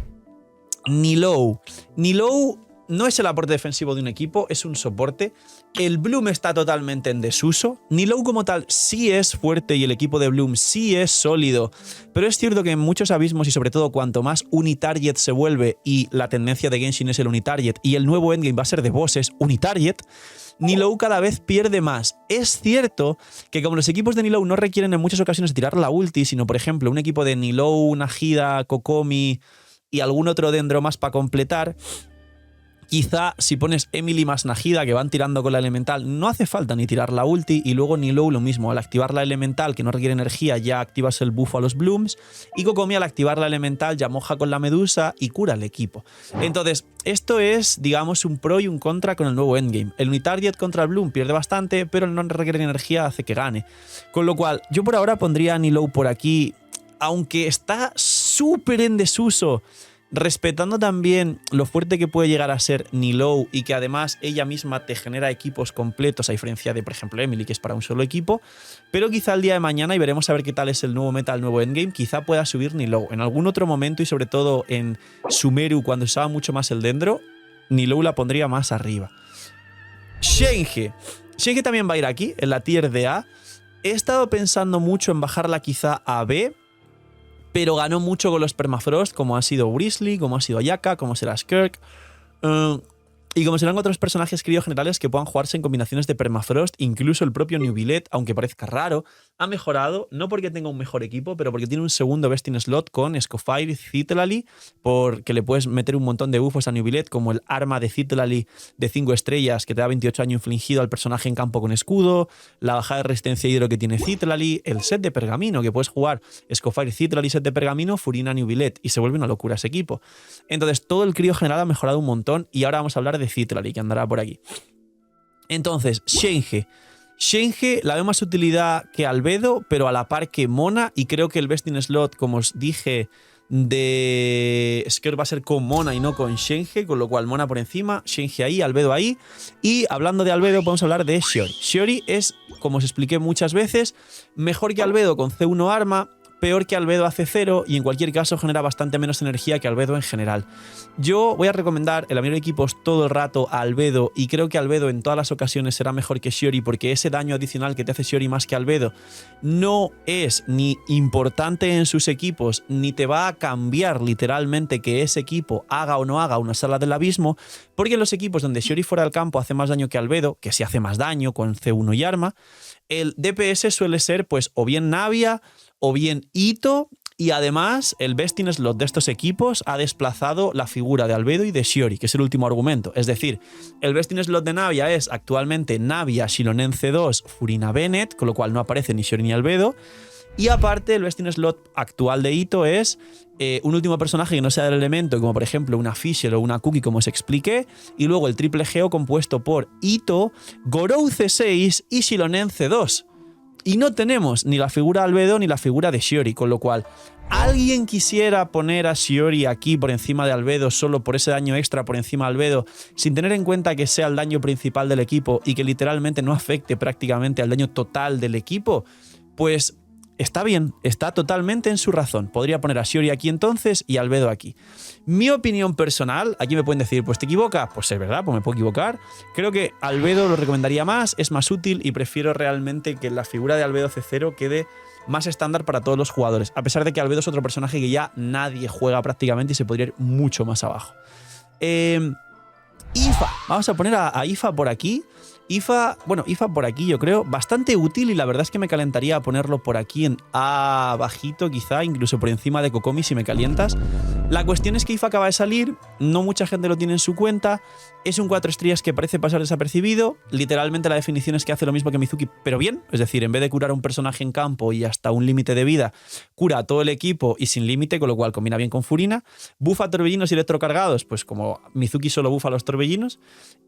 Nilou. Nilou no es el aporte defensivo de un equipo, es un soporte. El Bloom está totalmente en desuso. Nilou como tal sí es fuerte y el equipo de Bloom sí es sólido, pero es cierto que en muchos abismos y sobre todo cuanto más unitarget se vuelve y la tendencia de Genshin es el unitarget y el nuevo endgame va a ser de bosses unitarget, Nilou cada vez pierde más. Es cierto que como los equipos de Nilou no requieren en muchas ocasiones tirar la ulti, sino por ejemplo un equipo de Nilou, Nahida, Kokomi y algún otro dendro más para completar, quizá si pones Emily más Nahida que van tirando con la elemental, no hace falta ni tirar la ulti y luego Nilou lo mismo. Al activar la elemental que no requiere energía ya activas el buff a los blooms y Kokomi al activar la elemental ya moja con la medusa y cura al equipo. Entonces esto es digamos un pro y un contra con el nuevo endgame. El unitarget contra el bloom pierde bastante pero el no requiere energía hace que gane. Con lo cual yo por ahora pondría a Nilou por aquí, aunque está súper en desuso, respetando también lo fuerte que puede llegar a ser Nilou y que además ella misma te genera equipos completos a diferencia de, por ejemplo, Emily, que es para un solo equipo, pero quizá el día de mañana, y veremos a ver qué tal es el nuevo meta, el nuevo endgame, quizá pueda subir Nilou. En algún otro momento y sobre todo en Sumeru, cuando usaba mucho más el dendro, Nilou la pondría más arriba. Shenhe. Shenhe también va a ir aquí, en la tier de A. He estado pensando mucho en bajarla quizá a B, pero ganó mucho con los Permafrost, como ha sido Brisley, como ha sido Ayaka, como será Skirk. Y como serán otros personajes criogenerales que puedan jugarse en combinaciones de Permafrost, incluso el propio New Billet, aunque parezca raro, ha mejorado, no porque tenga un mejor equipo, pero porque tiene un segundo best in slot con Scofire y Citlali, porque le puedes meter un montón de buffos a New Billet, como el arma de Citlali de 5 estrellas, que te da 28 daño infligido al personaje en campo con escudo, la bajada de resistencia hidro que tiene Citlali, el set de pergamino, que puedes jugar Scofire, Citlali, set de pergamino, Furina, New Billet, y se vuelve una locura ese equipo. Entonces todo el crío general ha mejorado un montón, y ahora vamos a hablar de Citlali, que andará por aquí. Entonces, Shenhe. Shenhe la veo más utilidad que Albedo, pero a la par que Mona, y creo que el best in slot, como os dije, de Skirk va a ser con Mona y no con Shenhe, con lo cual Mona por encima, Shenhe ahí, Albedo ahí. Y hablando de Albedo, podemos hablar de Shiori. Shiori es, como os expliqué muchas veces, mejor que Albedo con C1 arma, peor que Albedo hace 0 y en cualquier caso genera bastante menos energía que Albedo en general. Yo voy a recomendar el abrir equipos todo el rato a Albedo y creo que Albedo en todas las ocasiones será mejor que Shiori porque ese daño adicional que te hace Shiori más que Albedo no es ni importante en sus equipos ni te va a cambiar literalmente que ese equipo haga o no haga una sala del abismo, porque en los equipos donde Shiori fuera del campo hace más daño que Albedo, que sí hace más daño con C1 y arma, el DPS suele ser pues o bien Navia o bien Ito, y además el best in slot de estos equipos ha desplazado la figura de Albedo y de Shiori, que es el último argumento. Es decir, el best in slot de Navia es actualmente Navia, Xilonen C2, Furina Bennett, con lo cual no aparece ni Shiori ni Albedo. Y aparte, el best in slot actual de Ito es un último personaje que no sea del elemento, como por ejemplo una Fisher o una Cookie, como os expliqué, y luego el triple Geo compuesto por Ito, Gorou C6 y Xilonen C2. Y no tenemos ni la figura de Albedo ni la figura de Shiori, con lo cual ¿alguien quisiera poner a Shiori aquí por encima de Albedo solo por ese daño extra por encima de Albedo, sin tener en cuenta que sea el daño principal del equipo y que literalmente no afecte prácticamente al daño total del equipo? Pues está bien, está totalmente en su razón. Podría poner a Shiori aquí entonces y Albedo aquí. Mi opinión personal, aquí me pueden decir, pues te equivocas, pues es verdad, pues me puedo equivocar. Creo que Albedo lo recomendaría más, es más útil y prefiero realmente que la figura de Albedo C0 quede más estándar para todos los jugadores, a pesar de que Albedo es otro personaje que ya nadie juega prácticamente y se podría ir mucho más abajo. IFA, vamos a poner a IFA por aquí. IFA por aquí yo creo bastante útil y la verdad es que me calentaría ponerlo por aquí en A bajito quizá, incluso por encima de Kokomi si me calientas. La cuestión es que IFA acaba de salir, no mucha gente lo tiene en su cuenta, es un 4 estrellas que parece pasar desapercibido, literalmente la definición es que hace lo mismo que Mizuki, pero bien, es decir, en vez de curar a un personaje en campo y hasta un límite de vida, cura a todo el equipo y sin límite, con lo cual combina bien con Furina, bufa a torbellinos y electrocargados, pues como Mizuki solo bufa a los torbellinos,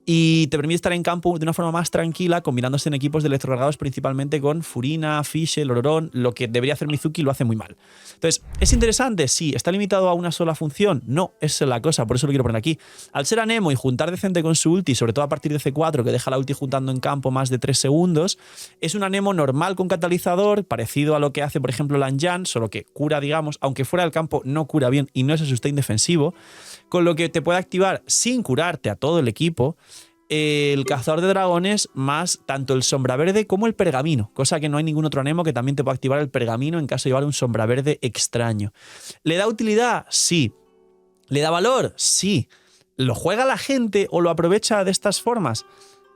y te permite estar en campo de una forma más tranquila, combinándose en equipos de electrocargados principalmente con Furina, Fischl, Ororon, lo que debería hacer Mizuki lo hace muy mal. Entonces, ¿es interesante? Sí. ¿Está limitado a una sola función? No, esa es la cosa, por eso lo quiero poner aquí. Al ser Anemo y juntar decente con su ulti, sobre todo a partir de C4, que deja la ulti juntando en campo más de 3 segundos, es un Anemo normal con catalizador, parecido a lo que hace, por ejemplo, Lan Jan, solo que cura, digamos, aunque fuera del campo no cura bien y no es el sustain defensivo, con lo que te puede activar sin curarte a todo el equipo el cazador de dragones más tanto el sombra verde como el pergamino, cosa que no hay ningún otro Anemo que también te pueda activar el pergamino en caso de llevar un sombra verde extraño. ¿Le da utilidad? Sí. ¿Le da valor? Sí. ¿Lo juega la gente o lo aprovecha de estas formas?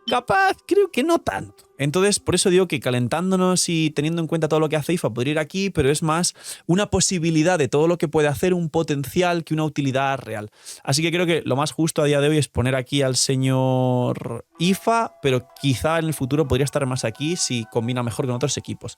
Capaz, creo que no tanto. Entonces, por eso digo que calentándonos y teniendo en cuenta todo lo que hace IFA, podría ir aquí, pero es más una posibilidad de todo lo que puede hacer, un potencial que una utilidad real. Así que creo que lo más justo a día de hoy es poner aquí al señor IFA, pero quizá en el futuro podría estar más aquí si combina mejor con otros equipos.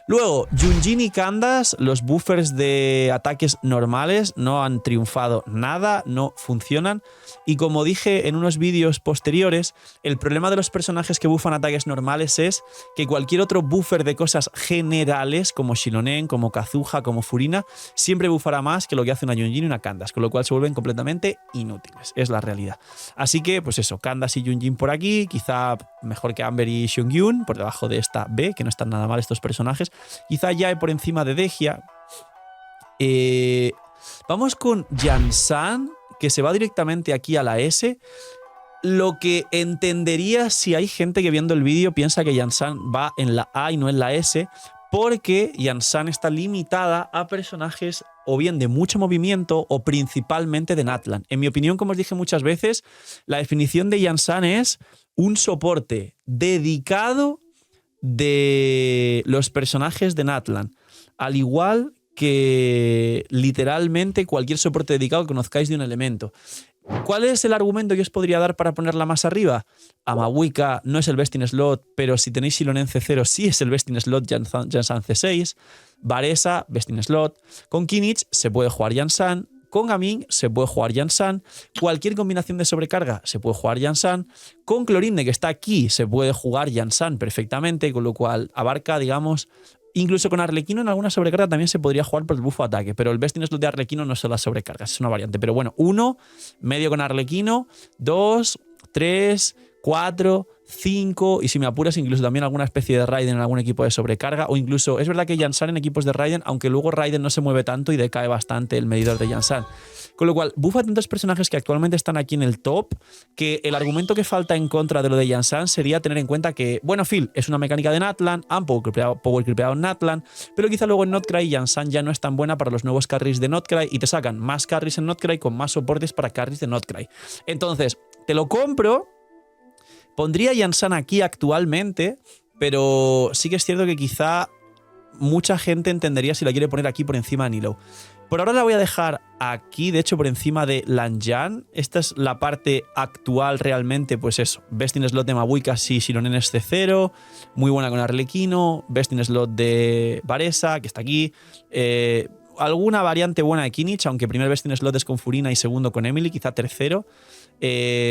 Luego, Yunjin y Candace, los buffers de ataques normales no han triunfado nada, no funcionan. Y como dije en unos vídeos posteriores, el problema de los personajes que buffan ataques normales es que cualquier otro buffer de cosas generales como Xilonen, como Kazuha, como Furina siempre buffará más que lo que hace una Yunjin y una Candace, con lo cual se vuelven completamente inútiles, es la realidad. Así que pues eso, Candace y Yunjin por aquí, quizá mejor que Amber y Seongyun por debajo de esta B, que no están nada mal estos personajes, quizá Yae por encima de Dehya. Vamos con Yansan, que se va directamente aquí a la S. Lo que entendería si hay gente que viendo el vídeo piensa que Yansan va en la A y no en la S, porque Yansan está limitada a personajes o bien de mucho movimiento o principalmente de Natlan. En mi opinión, como os dije muchas veces, la definición de Yansan es un soporte dedicado de los personajes de Natlan, al igual que literalmente cualquier soporte dedicado que conozcáis de un elemento. ¿Cuál es el argumento que os podría dar para ponerla más arriba? Amawika no es el best in slot, pero si tenéis Xilonen C0 sí es el best in slot Yansan C6. Varesa, best in slot. Con Kinich se puede jugar Yansan. Con Gaming se puede jugar Yansan. Cualquier combinación de sobrecarga se puede jugar Yansan. Con Clorinde, que está aquí, se puede jugar Yansan perfectamente, con lo cual abarca, digamos... Incluso con Arlequino en alguna sobrecarga también se podría jugar por el bufo ataque, pero el best in slot de Arlequino no son las sobrecargas, es una variante. Pero bueno, 1, medio con Arlequino, 2, 3, 4, 5 y si me apuras incluso también alguna especie de Raiden en algún equipo de sobrecarga o incluso es verdad que Jansan en equipos de Raiden, aunque luego Raiden no se mueve tanto y decae bastante el medidor de Jansan. Con lo cual, bufa tantos personajes que actualmente están aquí en el top que el argumento que falta en contra de lo de Jansan sería tener en cuenta que, bueno, Phil es una mecánica de Natlan, han power creepeado en Natlan, pero quizá luego en Notcry Jansan ya no es tan buena para los nuevos carries de Notcry y te sacan más carries en Notcry con más soportes para carries de Notcry. Entonces, te lo compro. Pondría Jansan aquí actualmente, pero sí que es cierto que quizá mucha gente entendería si la quiere poner aquí por encima de Nilou. Por ahora la voy a dejar aquí, de hecho por encima de Lanjan. Esta es la parte actual realmente, pues eso. Best in slot de Mabuika si Shironen es C0, muy buena con Arlequino, best in slot de Varesa, que está aquí. Alguna variante buena de Kinich, aunque primer best in slot es con Furina y segundo con Emily, quizá tercero.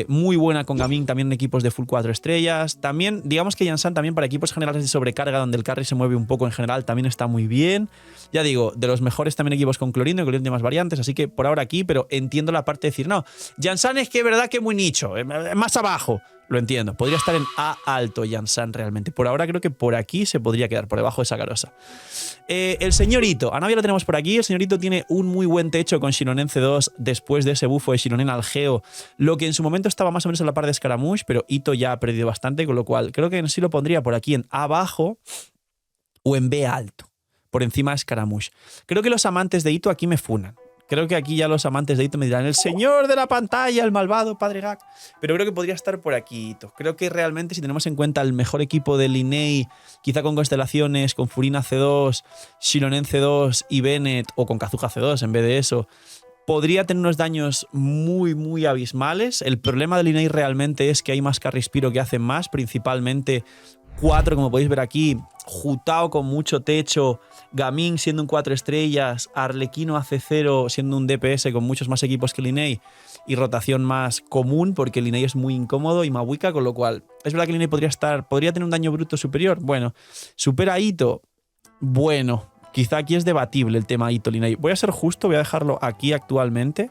Muy buena con Gaming también en equipos de full 4 estrellas. También, digamos que Jansan también para equipos generales de sobrecarga donde el carry se mueve un poco en general también está muy bien. Ya digo, de los mejores también equipos con Clorino, y Clorino tiene más variantes, así que por ahora aquí, pero entiendo la parte de decir, no, Jansan es que es verdad que es muy nicho, más abajo. Lo entiendo, podría estar en A alto Jansan realmente. Por ahora creo que por aquí se podría quedar, por debajo de Sagarosa. El señorito, a Navi lo tenemos por aquí. El señorito tiene un muy buen techo con Shironen C2 después de ese bufo de Shironen al Geo, lo que en su momento estaba más o menos a la par de Scaramouche, pero Ito ya ha perdido bastante, con lo cual creo que en sí lo pondría por aquí en A bajo o en B alto, por encima de Scaramouche. Creo que los amantes de Ito aquí me funan. Creo que aquí ya los amantes de Ito me dirán el señor de la pantalla, el malvado padre Gak. Pero creo que podría estar por aquí Ito. Creo que realmente si tenemos en cuenta el mejor equipo de Linnea, quizá con Constelaciones, con Furina C2, Shironen C2 y Bennett, o con Kazuha C2 en vez de eso, podría tener unos daños muy, muy abismales. El problema de Linnea realmente es que hay más Carrispiro que hacen más, principalmente 4, como podéis ver aquí, Jutao con mucho techo, Gaming siendo un 4 estrellas, Arlequino AC0 siendo un DPS con muchos más equipos que Linnea y rotación más común porque Linnea es muy incómodo y Mabuika, con lo cual es verdad que Linnea podría tener un daño bruto superior. Bueno, supera a Ito. Bueno, quizá aquí es debatible el tema Ito Linnea. Voy a ser justo, voy a dejarlo aquí actualmente.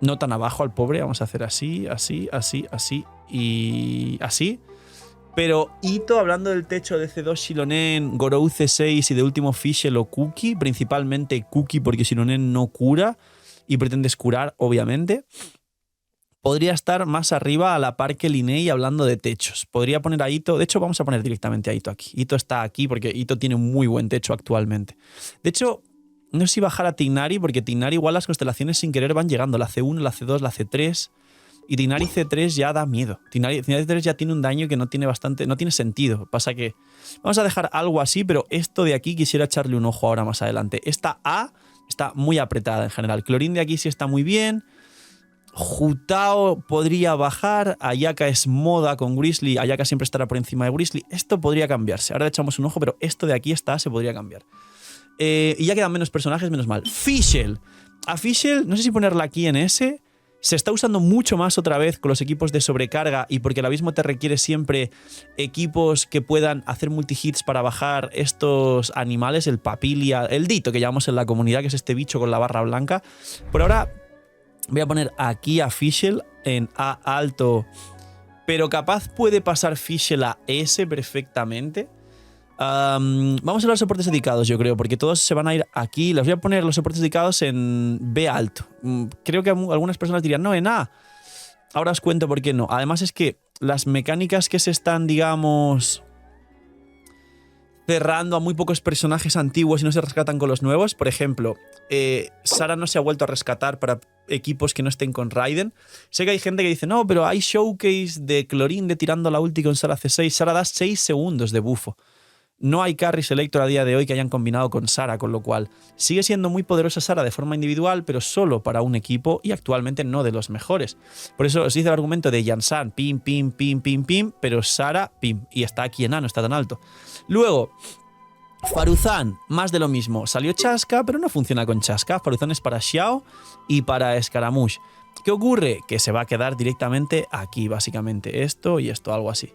No tan abajo al pobre, vamos a hacer así, así, así, así y así. Pero Ito, hablando del techo de C2 Shironen, Gorou C6 y de último Fischl o Kuki, principalmente Kuki porque Shironen no cura y pretendes curar, obviamente, podría estar más arriba a la par que Linnea hablando de techos. Podría poner a Ito, de hecho vamos a poner directamente a Ito aquí. Ito está aquí porque Ito tiene un muy buen techo actualmente. De hecho, no sé si bajar a Tignari porque Tignari igual las constelaciones sin querer van llegando, la C1, la C2, la C3... Y Tignari C3 ya da miedo. Tignari C3 ya tiene un daño que no tiene sentido. Pasa que vamos a dejar algo así, pero esto de aquí quisiera echarle un ojo ahora más adelante. Esta A está muy apretada en general. Clorin de aquí sí está muy bien. Jutao podría bajar. Ayaka es moda con Grizzly. Ayaka siempre estará por encima de Grizzly. Esto podría cambiarse. Ahora le echamos un ojo, pero esto de aquí se podría cambiar. Y ya quedan menos personajes, menos mal. Fischl. A Fischl, no sé si ponerla aquí en S. Se está usando mucho más otra vez con los equipos de sobrecarga y porque el abismo te requiere siempre equipos que puedan hacer multihits para bajar estos animales, el papilia, el dito que llamamos en la comunidad, que es este bicho con la barra blanca. Por ahora voy a poner aquí a Fischl en A alto, pero capaz puede pasar Fischl a S perfectamente. Vamos a los soportes dedicados, yo creo, porque todos se van a ir aquí. Les voy a poner los soportes dedicados en B alto. Creo que algunas personas dirían, no, en A. Ahora os cuento por qué no. Además es que las mecánicas que se están, digamos, cerrando a muy pocos personajes antiguos y no se rescatan con los nuevos. Por ejemplo, Sara no se ha vuelto a rescatar para equipos que no estén con Raiden. Sé que hay gente que dice, no, pero hay showcase de Clorin de tirando la ulti con Sara C6. Sara da 6 segundos de bufo. No hay carry selector a día de hoy que hayan combinado con Sara, con lo cual sigue siendo muy poderosa Sara de forma individual, pero solo para un equipo y actualmente no de los mejores. Por eso os dice el argumento de Jansan, pim, pim, pim, pim, pim, pero Sara, pim, y está aquí en A, no está tan alto. Luego, Faruzan, más de lo mismo. Salió Chaska, pero no funciona con Chaska. Faruzan es para Xiao y para Scaramouche. ¿Qué ocurre? Que se va a quedar directamente aquí, básicamente. Esto y esto, algo así.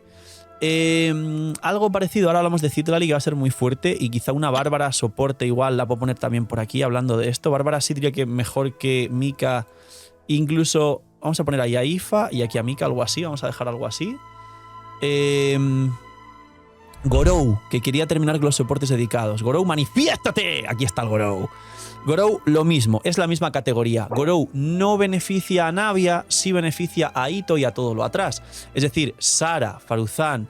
Algo parecido, ahora hablamos de Citlali, que va a ser muy fuerte, y quizá una Bárbara soporte igual, la puedo poner también por aquí hablando de esto. Bárbara sí diría que mejor que Mika, incluso vamos a poner ahí a Ifa y aquí a Mika, algo así, vamos a dejar algo así. Gorou, que quería terminar con los soportes dedicados. Gorou, manifiéstate. Aquí está el Gorou. Gorou, lo mismo, es la misma categoría. Gorou no beneficia a Navia, sí beneficia a Ito y a todo lo atrás. Es decir, Sara, Faruzan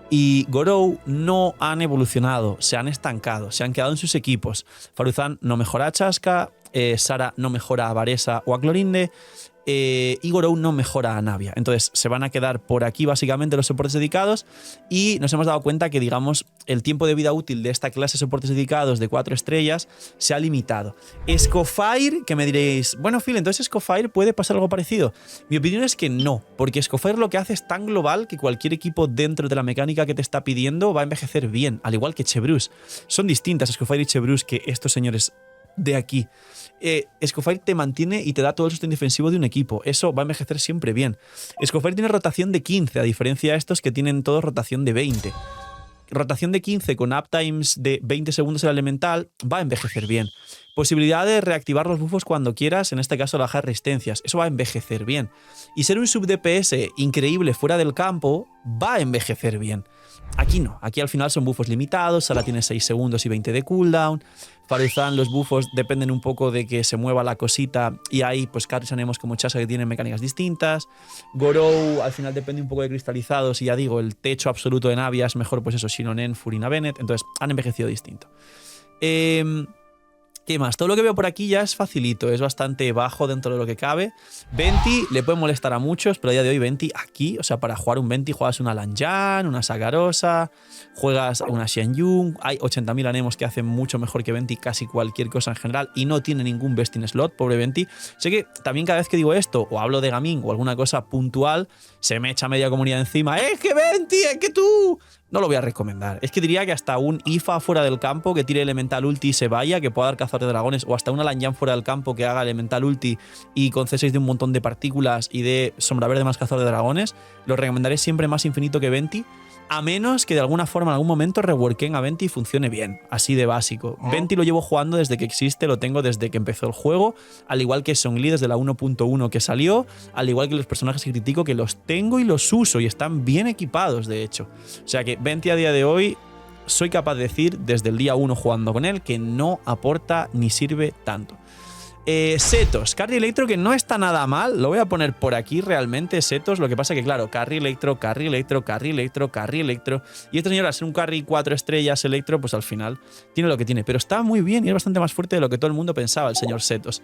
y Gorou no han evolucionado, se han estancado, se han quedado en sus equipos. Faruzan no mejora a Chasca, Sara no mejora a Varesa o a Clorinde, y Gorou no mejora a Navia. Entonces se van a quedar por aquí básicamente los soportes dedicados y nos hemos dado cuenta que, digamos, el tiempo de vida útil de esta clase de soportes dedicados de 4 estrellas se ha limitado. Scofire, que me diréis, bueno Phil, entonces Scofire puede pasar algo parecido. Mi opinión es que no, porque Scofire lo que hace es tan global que cualquier equipo dentro de la mecánica que te está pidiendo va a envejecer bien, al igual que Chevreuse. Son distintas Scofire y Chevreuse que estos señores de aquí. Scofire te mantiene y te da todo el sostén defensivo de un equipo. Eso va a envejecer siempre bien. Scofire tiene rotación de 15, a diferencia de estos que tienen todos rotación de 20. Rotación de 15 con uptimes de 20 segundos el elemental va a envejecer bien. Posibilidad de reactivar los buffos cuando quieras, en este caso bajar resistencias. Eso va a envejecer bien. Y ser un sub DPS increíble fuera del campo va a envejecer bien. Aquí no, aquí al final son buffos limitados, Sara tiene 6 segundos y 20 de cooldown. Faruzan, los buffos dependen un poco de que se mueva la cosita y ahí pues tenemos como Chasa que tienen mecánicas distintas. Gorou al final depende un poco de cristalizados y ya digo, el techo absoluto de Navia es mejor pues eso, Shilonen, Furina, Bennett, entonces han envejecido distinto. ¿Qué más? Todo lo que veo por aquí ya es facilito, es bastante bajo dentro de lo que cabe. Venti le puede molestar a muchos, pero a día de hoy Venti aquí, o sea, para jugar un Venti juegas una Lanjan, una Sagarosa, juegas una Xianyun, hay 80.000 anemos que hacen mucho mejor que Venti casi cualquier cosa en general y no tiene ningún best in slot, pobre Venti. Sé que también cada vez que digo esto o hablo de Gaming o alguna cosa puntual, se me echa media comunidad encima. ¡Es que Venti, es que tú! No lo voy a recomendar. Es que diría que hasta un IFA fuera del campo que tire elemental ulti y se vaya, que pueda dar cazador de dragones, o hasta una Lanyan fuera del campo que haga elemental ulti y con C6 de un montón de partículas y de sombra verde más cazador de dragones, lo recomendaré siempre más infinito que Venti, a menos que de alguna forma en algún momento reworken a Venti y funcione bien, así de básico. Venti lo llevo jugando desde que existe, lo tengo desde que empezó el juego, al igual que Zhongli desde la 1.1 que salió, al igual que los personajes que critico, que los tengo y los uso y están bien equipados, de hecho. O sea que Venti a día de hoy soy capaz de decir desde el día 1 jugando con él que no aporta ni sirve tanto. Setos, Carry Electro, que no está nada mal, lo voy a poner por aquí realmente, Setos, lo que pasa que claro, Carry Electro, Carry Electro, Carry Electro, Carry Electro, y este señor al ser un Carry 4 estrellas Electro, pues al final tiene lo que tiene, pero está muy bien y es bastante más fuerte de lo que todo el mundo pensaba el señor Setos.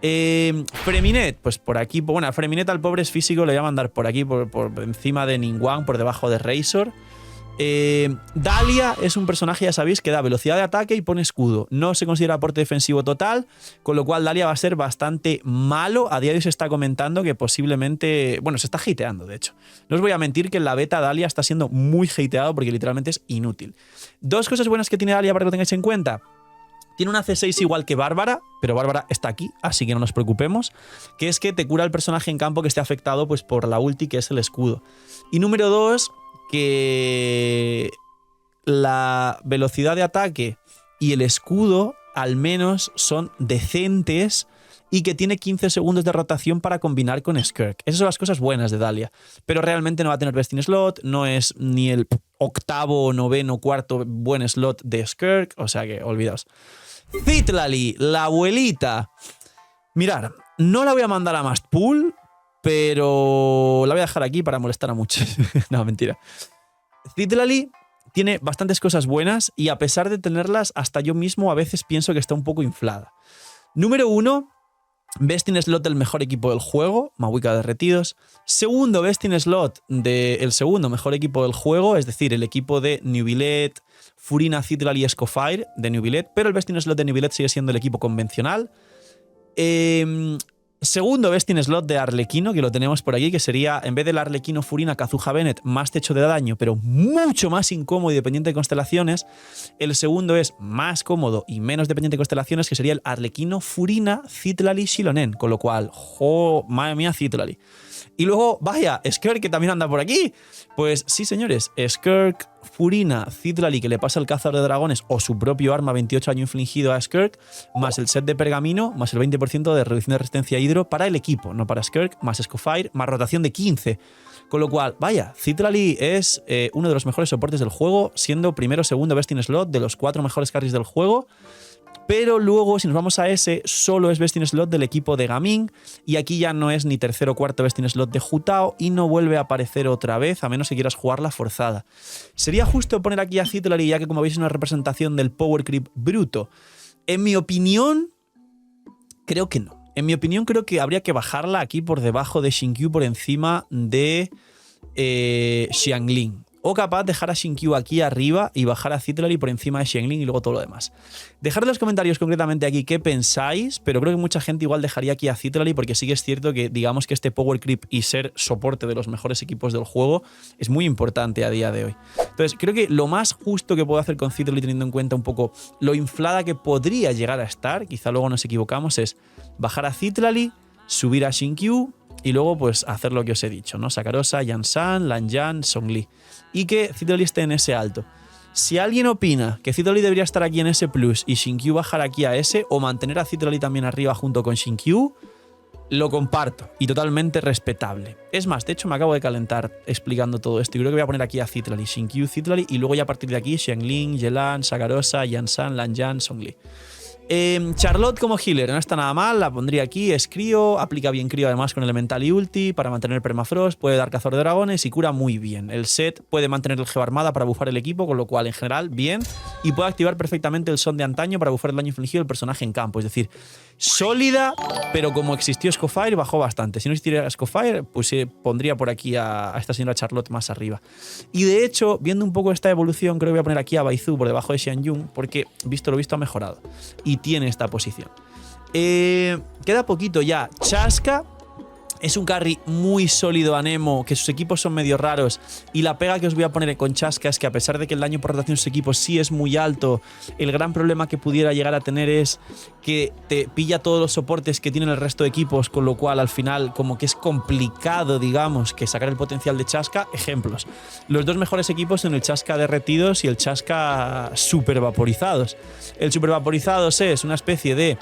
Freminet, pues por aquí, bueno, a Freminet al pobre es físico, le voy a mandar por aquí, por encima de Ningguang, por debajo de Razor. Dahlia es un personaje, ya sabéis, que da velocidad de ataque y pone escudo. No se considera aporte defensivo total, con lo cual Dahlia va a ser bastante malo. A día de hoy se está comentando que posiblemente... Bueno, se está hateando, de hecho. No os voy a mentir que en la beta Dahlia está siendo muy hateado porque literalmente es inútil. Dos cosas buenas que tiene Dahlia para que lo tengáis en cuenta. Tiene una C6 igual que Bárbara, pero Bárbara está aquí, así que no nos preocupemos, que es que te cura el personaje en campo que esté afectado pues, por la ulti, que es el escudo. Y número 2... que la velocidad de ataque y el escudo al menos son decentes y que tiene 15 segundos de rotación para combinar con Skirk. Esas son las cosas buenas de Dahlia, pero realmente no va a tener best in slot, no es ni el octavo, noveno, cuarto buen slot de Skirk, o sea que olvidaos. Citlali, la abuelita. Mirad, no la voy a mandar a Must Pool, pero la voy a dejar aquí para molestar a muchos. No, mentira. Citlali tiene bastantes cosas buenas y a pesar de tenerlas, hasta yo mismo a veces pienso que está un poco inflada. Número 1, best in slot del mejor equipo del juego, Mahuika derretidos. Segundo, best in slot del segundo mejor equipo del juego, es decir, el equipo de Neuvillette, Furina, Citlali y Scofire de Neuvillette, pero el best in slot de Neuvillette sigue siendo el equipo convencional. Segundo best in slot de Arlequino, que lo tenemos por aquí, que sería, en vez del Arlequino Furina Kazuha Bennett, más techo de daño, pero mucho más incómodo y dependiente de constelaciones. El segundo es más cómodo y menos dependiente de constelaciones, que sería el Arlequino Furina Citlali Shilonen, con lo cual, madre mía, Citlali. Y luego, vaya, Skirk, que también anda por aquí. Pues sí, señores, Skirk Furina, Citlali, que le pasa el cazador de dragones, o su propio arma 28 daño infligido a Skirk, más el set de pergamino, más el 20% de reducción de resistencia a hidro para el equipo, no para Skirk, más Scofire, más rotación de 15. Con lo cual, vaya, Citlali es uno de los mejores soportes del juego, siendo primero o segundo best in slot de los 4 mejores carries del juego. Pero luego, si nos vamos a ese, solo es best in slot del equipo de Gaming, y aquí ya no es ni tercero o cuarto best in slot de Jutao, y no vuelve a aparecer otra vez, a menos que quieras jugarla forzada. ¿Sería justo poner aquí a Citlali, ya que como veis es una representación del power creep bruto? En mi opinión, creo que no. En mi opinión, creo que habría que bajarla aquí por debajo de Xingqiu, por encima de Xiangling. O capaz dejar a Xingqiu aquí arriba y bajar a Citlali por encima de Xiangling y luego todo lo demás. Dejad en los comentarios concretamente aquí qué pensáis, pero creo que mucha gente igual dejaría aquí a Citlali, porque sí que es cierto que digamos que este power creep y ser soporte de los mejores equipos del juego es muy importante a día de hoy. Entonces creo que lo más justo que puedo hacer con Citlali, teniendo en cuenta un poco lo inflada que podría llegar a estar, quizá luego nos equivocamos, es bajar a Citlali, subir a Xingqiu y luego pues hacer lo que os he dicho, ¿no? Sakarosa, Yansan, Lanyan, Zhongli. Y que Citlali esté en ese alto. Si alguien opina que Citlali debería estar aquí en ese plus y Xingqiu bajar aquí a ese, o mantener a Citlali también arriba junto con Xingqiu, lo comparto y totalmente respetable. Es más, de hecho me acabo de calentar explicando todo esto y creo que voy a poner aquí a Citlali, Xingqiu, Citlali, y luego ya a partir de aquí Xiangling, Yelan, Sakarosa, Yansan, Lanyan, Zhongli. Charlotte como healer, no está nada mal, la pondría aquí, es crío, aplica bien crío además con elemental y ulti para mantener permafrost, puede dar cazador de dragones y cura muy bien. El set puede mantener el geoarmada para bufar el equipo, con lo cual en general bien, y puede activar perfectamente el son de antaño para bufar el daño infligido del personaje en campo, es decir, sólida, pero como existió Scofire bajó bastante. Si no existiera Scofire, pues pondría por aquí a esta señora Charlotte más arriba. Y de hecho, viendo un poco esta evolución, creo que voy a poner aquí a Baizu por debajo de Xianyun, porque visto lo visto ha mejorado y tiene esta posición. Queda poquito ya. Chasca es un carry muy sólido a Nemo, que sus equipos son medio raros, y la pega que os voy a poner con Chasca es que a pesar de que el daño por rotación de sus equipos sí es muy alto, el gran problema que pudiera llegar a tener es que te pilla todos los soportes que tienen el resto de equipos, con lo cual al final como que es complicado, digamos, que sacar el potencial de Chasca. Ejemplos: los dos mejores equipos son el Chasca derretidos y el Chasca super vaporizados. El super vaporizados es una especie de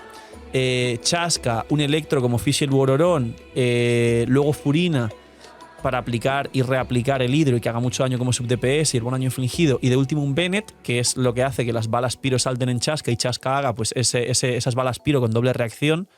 Chasca, un Electro como Fischl u Ororon, luego Furina para aplicar y reaplicar el hidro y que haga mucho daño como sub DPS y el buen daño infligido, y de último un Bennett, que es lo que hace que las balas Piro salten en Chasca y Chasca haga pues esas balas Piro con doble reacción.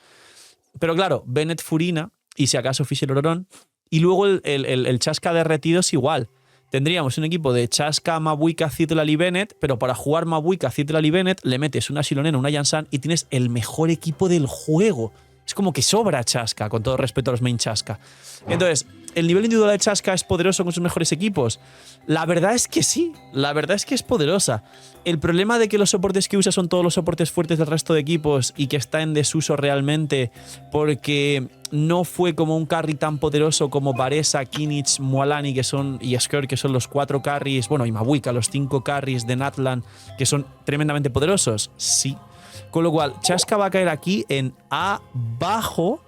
Pero claro, Bennett, Furina y si acaso Fischl Ororon, y luego el Chasca derretido es igual. Tendríamos un equipo de Chasca, Mabuika, Citlali, Bennett, pero para jugar Mabuika, Citlali, Bennett le metes una Xilonen, una Yansan y tienes el mejor equipo del juego. Es como que sobra Chasca, con todo respeto a los main Chasca. Entonces, ¿el nivel individual de Chasca es poderoso con sus mejores equipos? La verdad es que sí, la verdad es que es poderosa. El problema de que los soportes que usa son todos los soportes fuertes del resto de equipos y que está en desuso realmente porque no fue como un carry tan poderoso como Varesa, Kinich, Mualani y Skirk, que son los 4 carries, bueno, y Mabuika, los 5 carries de Natlan, que son tremendamente poderosos. Sí. Con lo cual, Chasca va a caer aquí en abajo,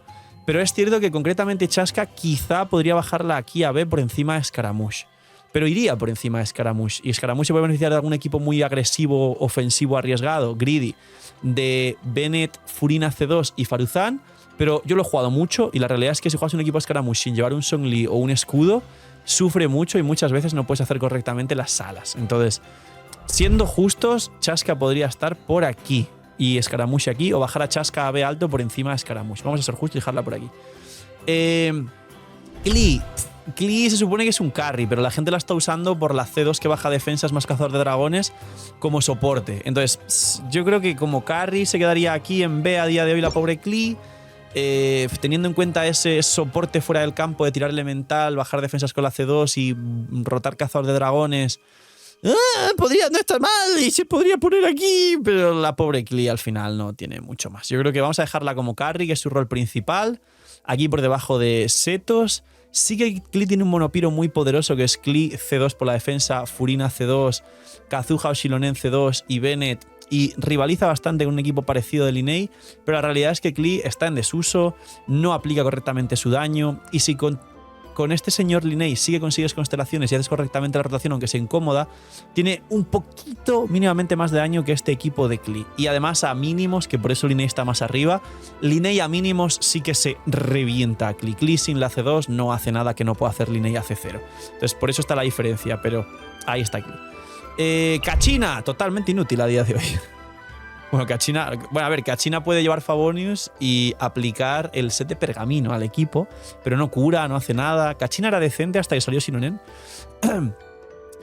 pero es cierto que concretamente Chasca quizá podría bajarla aquí a B por encima de Scaramouche. Pero iría por encima de Scaramouche. Y Scaramouche se puede beneficiar de algún equipo muy agresivo, ofensivo, arriesgado, greedy, de Bennett, Furina C2 y Faruzan. Pero yo lo he jugado mucho y la realidad es que si juegas un equipo Scaramouche sin llevar un Zhongli o un escudo, sufre mucho y muchas veces no puedes hacer correctamente las salas. Entonces, siendo justos, Chasca podría estar por aquí y Scaramouche aquí, o bajar a Chasca a B alto por encima de Scaramouche. Vamos a ser justos y dejarla por aquí. Klee se supone que es un carry, pero la gente la está usando por la C2 que baja defensas más cazador de dragones como soporte. Entonces, yo creo que como carry se quedaría aquí en B a día de hoy la pobre Klee. Teniendo en cuenta ese soporte fuera del campo de tirar elemental, bajar defensas con la C2 y rotar cazador de dragones, podría no estar mal y se podría poner aquí, pero la pobre Klee al final no tiene mucho más. Yo creo que vamos a dejarla como carry, que es su rol principal, aquí por debajo de Setos. Sí que Klee tiene un monopiro muy poderoso, que es Klee C2 por la defensa, Furina C2, Kazuha o Xilonen C2 y Bennett, y rivaliza bastante con un equipo parecido de Linei, pero la realidad es que Klee está en desuso, no aplica correctamente su daño, y si con este señor Linney sí que consigues constelaciones y haces correctamente la rotación, aunque sea incómoda, tiene un poquito, mínimamente más de daño que este equipo de Klee. Y además a mínimos, que por eso Linney está más arriba, Linney a mínimos sí que se revienta a Klee. Klee sin la C2 no hace nada que no pueda hacer Linney a C0. Entonces por eso está la diferencia, pero ahí está Klee. Kachina, totalmente inútil a día de hoy. Bueno, Kachina puede llevar Favonius y aplicar el set de pergamino al equipo, pero no cura, no hace nada. Kachina era decente hasta que salió Sinonen.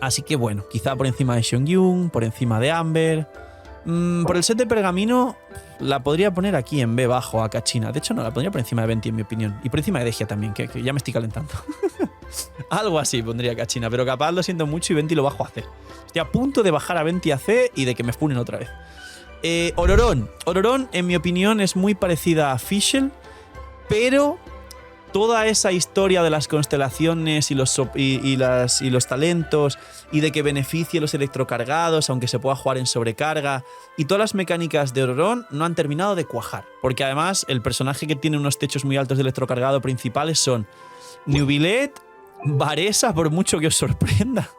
Así que bueno, quizá por encima de Xiongyu, por encima de Amber. Por el set de pergamino la podría poner aquí en B bajo a Kachina. De hecho, no, la pondría por encima de Venti en mi opinión. Y por encima de Dehya también, que ya me estoy calentando. Algo así pondría Kachina, pero capaz lo siento mucho y Venti lo bajo a C. Estoy a punto de bajar a Venti a C y de que me funen otra vez. Ororón, en mi opinión, es muy parecida a Fischl, pero toda esa historia de las constelaciones y los talentos y de que beneficie los electrocargados, aunque se pueda jugar en sobrecarga, y todas las mecánicas de Ororón no han terminado de cuajar, porque además el personaje que tiene unos techos muy altos de electrocargado principales son Neuvillette, Varesa, por mucho que os sorprenda,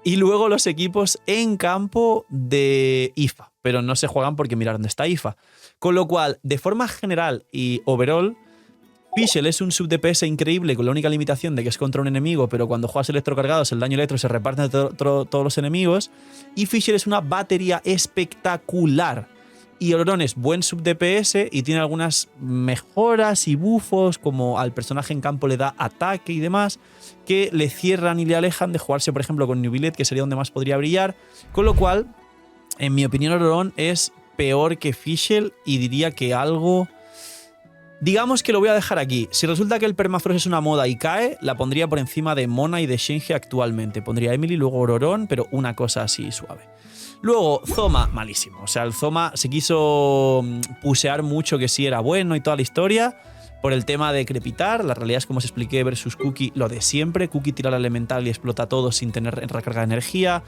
y luego los equipos en campo de IFA, pero no se juegan porque mirad dónde está IFA. Con lo cual, de forma general y overall, Fischl es un sub-DPS increíble con la única limitación de que es contra un enemigo, pero cuando juegas electrocargados el daño electro se reparte entre todos los enemigos. Y Fischl es una batería espectacular. Y Ororón es buen sub-DPS y tiene algunas mejoras y buffos, como al personaje en campo le da ataque y demás, que le cierran y le alejan de jugarse, por ejemplo, con Neuvillette, que sería donde más podría brillar. Con lo cual, en mi opinión, Ororón es peor que Fischl y diría que algo... Digamos que lo voy a dejar aquí. Si resulta que el Permafrost es una moda y cae, la pondría por encima de Mona y de Shenhe actualmente. Pondría Emily, luego Ororón, pero una cosa así suave. Luego, Zoma, malísimo. O sea, el Zoma se quiso pusear mucho que sí era bueno y toda la historia por el tema de crepitar. La realidad es, como os expliqué, versus Cookie, lo de siempre. Cookie tira la elemental y explota todo sin tener recarga de energía.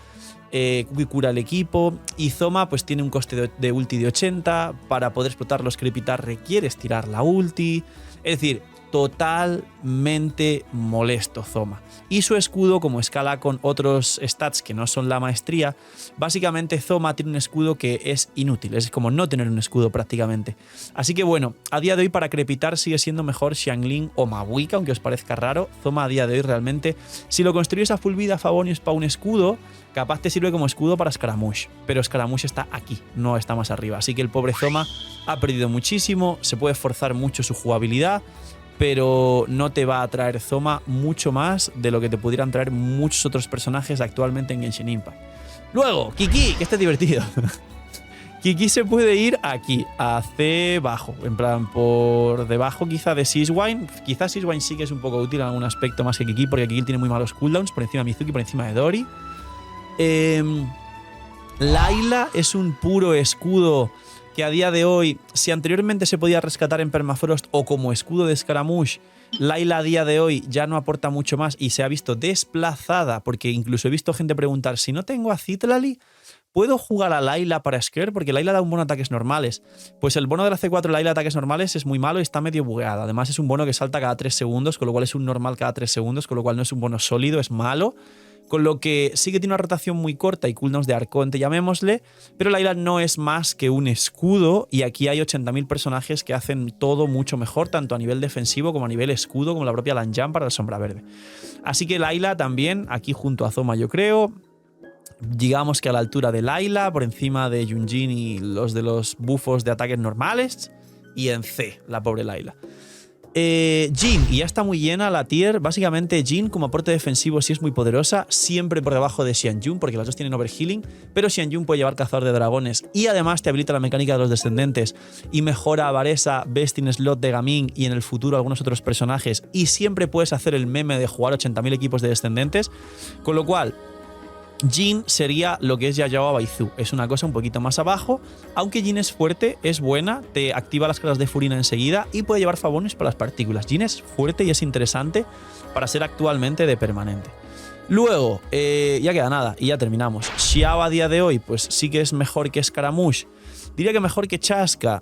Cookie cura al equipo. Y Zoma pues tiene un coste de ulti de 80. Para poder explotar los crepitar requieres tirar la ulti. Es decir, totalmente molesto Zoma. Y su escudo, como escala con otros stats que no son la maestría, básicamente Zoma tiene un escudo que es inútil, es como no tener un escudo prácticamente. Así que bueno, a día de hoy para crepitar sigue siendo mejor Xiangling o Mabuika, aunque os parezca raro. Zoma a día de hoy realmente, si lo construyes a full vida Favonius para un escudo, capaz te sirve como escudo para Scaramouche, pero Scaramouche está aquí, no está más arriba. Así que el pobre Zoma ha perdido muchísimo, se puede forzar mucho su jugabilidad, pero no te va a traer Zoma mucho más de lo que te pudieran traer muchos otros personajes actualmente en Genshin Impact. Luego, Kiki, que está divertido. Kiki se puede ir aquí, a C bajo, en plan por debajo quizá de Siswine. Quizás Siswine sí que es un poco útil en algún aspecto más que Kiki, porque Kiki tiene muy malos cooldowns, por encima de Mizuki, por encima de Dori. Layla es un puro escudo que a día de hoy, si anteriormente se podía rescatar en Permafrost o como escudo de Scaramouche, Layla a día de hoy ya no aporta mucho más y se ha visto desplazada, porque incluso he visto gente preguntar, si no tengo a Citlali, ¿puedo jugar a Layla para Scare? Porque Layla da un bono a ataques normales. Pues el bono de la C4 Layla de ataques normales es muy malo y está medio bugueado. Además es un bono que salta cada 3 segundos, con lo cual es un normal cada 3 segundos, con lo cual no es un bono sólido, es malo. Con lo que sí que tiene una rotación muy corta y cooldowns de arconte, llamémosle, pero Layla no es más que un escudo y aquí hay 80.000 personajes que hacen todo mucho mejor, tanto a nivel defensivo como a nivel escudo, como la propia Lanjan para la sombra verde. Así que Layla también, aquí junto a Zoma yo creo, digamos que a la altura de Layla, por encima de Yunjin y los de los buffos de ataques normales, y en C, la pobre Layla. Jhin, y ya está muy llena la tier. Básicamente Jhin como aporte defensivo sí es muy poderosa, siempre por debajo de Xianjun, porque las dos tienen overhealing, pero Xianjun puede llevar cazador de dragones y además te habilita la mecánica de los descendentes y mejora a Varesa, Bestin, Slot de Gaming y en el futuro algunos otros personajes, y siempre puedes hacer el meme de jugar 80.000 equipos de descendentes, con lo cual Jhin sería lo que es Yayao Baizu. Es una cosa un poquito más abajo, aunque Jhin es fuerte, es buena, te activa las cargas de Furina enseguida y puede llevar Favonius para las partículas. Jhin es fuerte y es interesante para ser actualmente de permanente. Luego, ya queda nada y ya terminamos. Xiao a día de hoy, pues sí que es mejor que Scaramouche Diría que mejor que Chaska,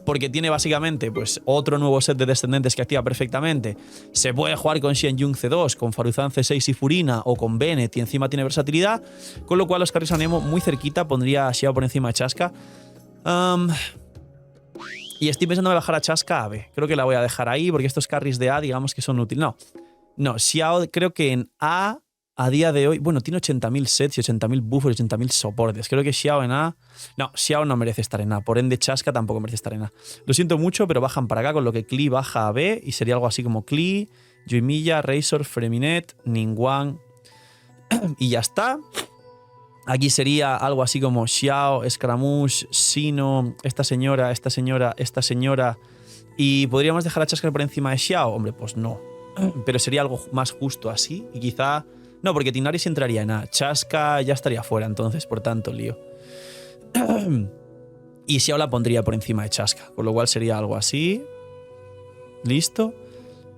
porque tiene básicamente pues, otro nuevo set de descendentes que activa perfectamente. Se puede jugar con Xianyun C2, con Faruzan C6 y Furina, o con Bennett, y encima tiene versatilidad, con lo cual los carries Anemo muy cerquita, pondría a Xiao por encima de Chaska. Y estoy pensando en bajar a Chaska a B. Creo que la voy a dejar ahí, porque estos carries de A, digamos que son útiles. No, Xiao creo que en A día de hoy, bueno, tiene 80.000 sets y 80.000 buffers y 80.000 soportes. Creo que Xiao en A... No, Xiao no merece estar en A. Por ende, Chaska tampoco merece estar en A. Lo siento mucho, pero bajan para acá, con lo que Klee baja a B y sería algo así como Klee, Yoimiya, Razor, Freminet, Ningguang y ya está. Aquí sería algo así como Xiao, Scaramouche, Sino, esta señora, y podríamos dejar a Chaska por encima de Xiao. Hombre, pues no. Pero sería algo más justo así y quizá... No, porque Tignaris entraría en A. Chaska ya estaría fuera, entonces, por tanto, lío. Y Xiao la pondría por encima de Chaska, con lo cual sería algo así. Listo.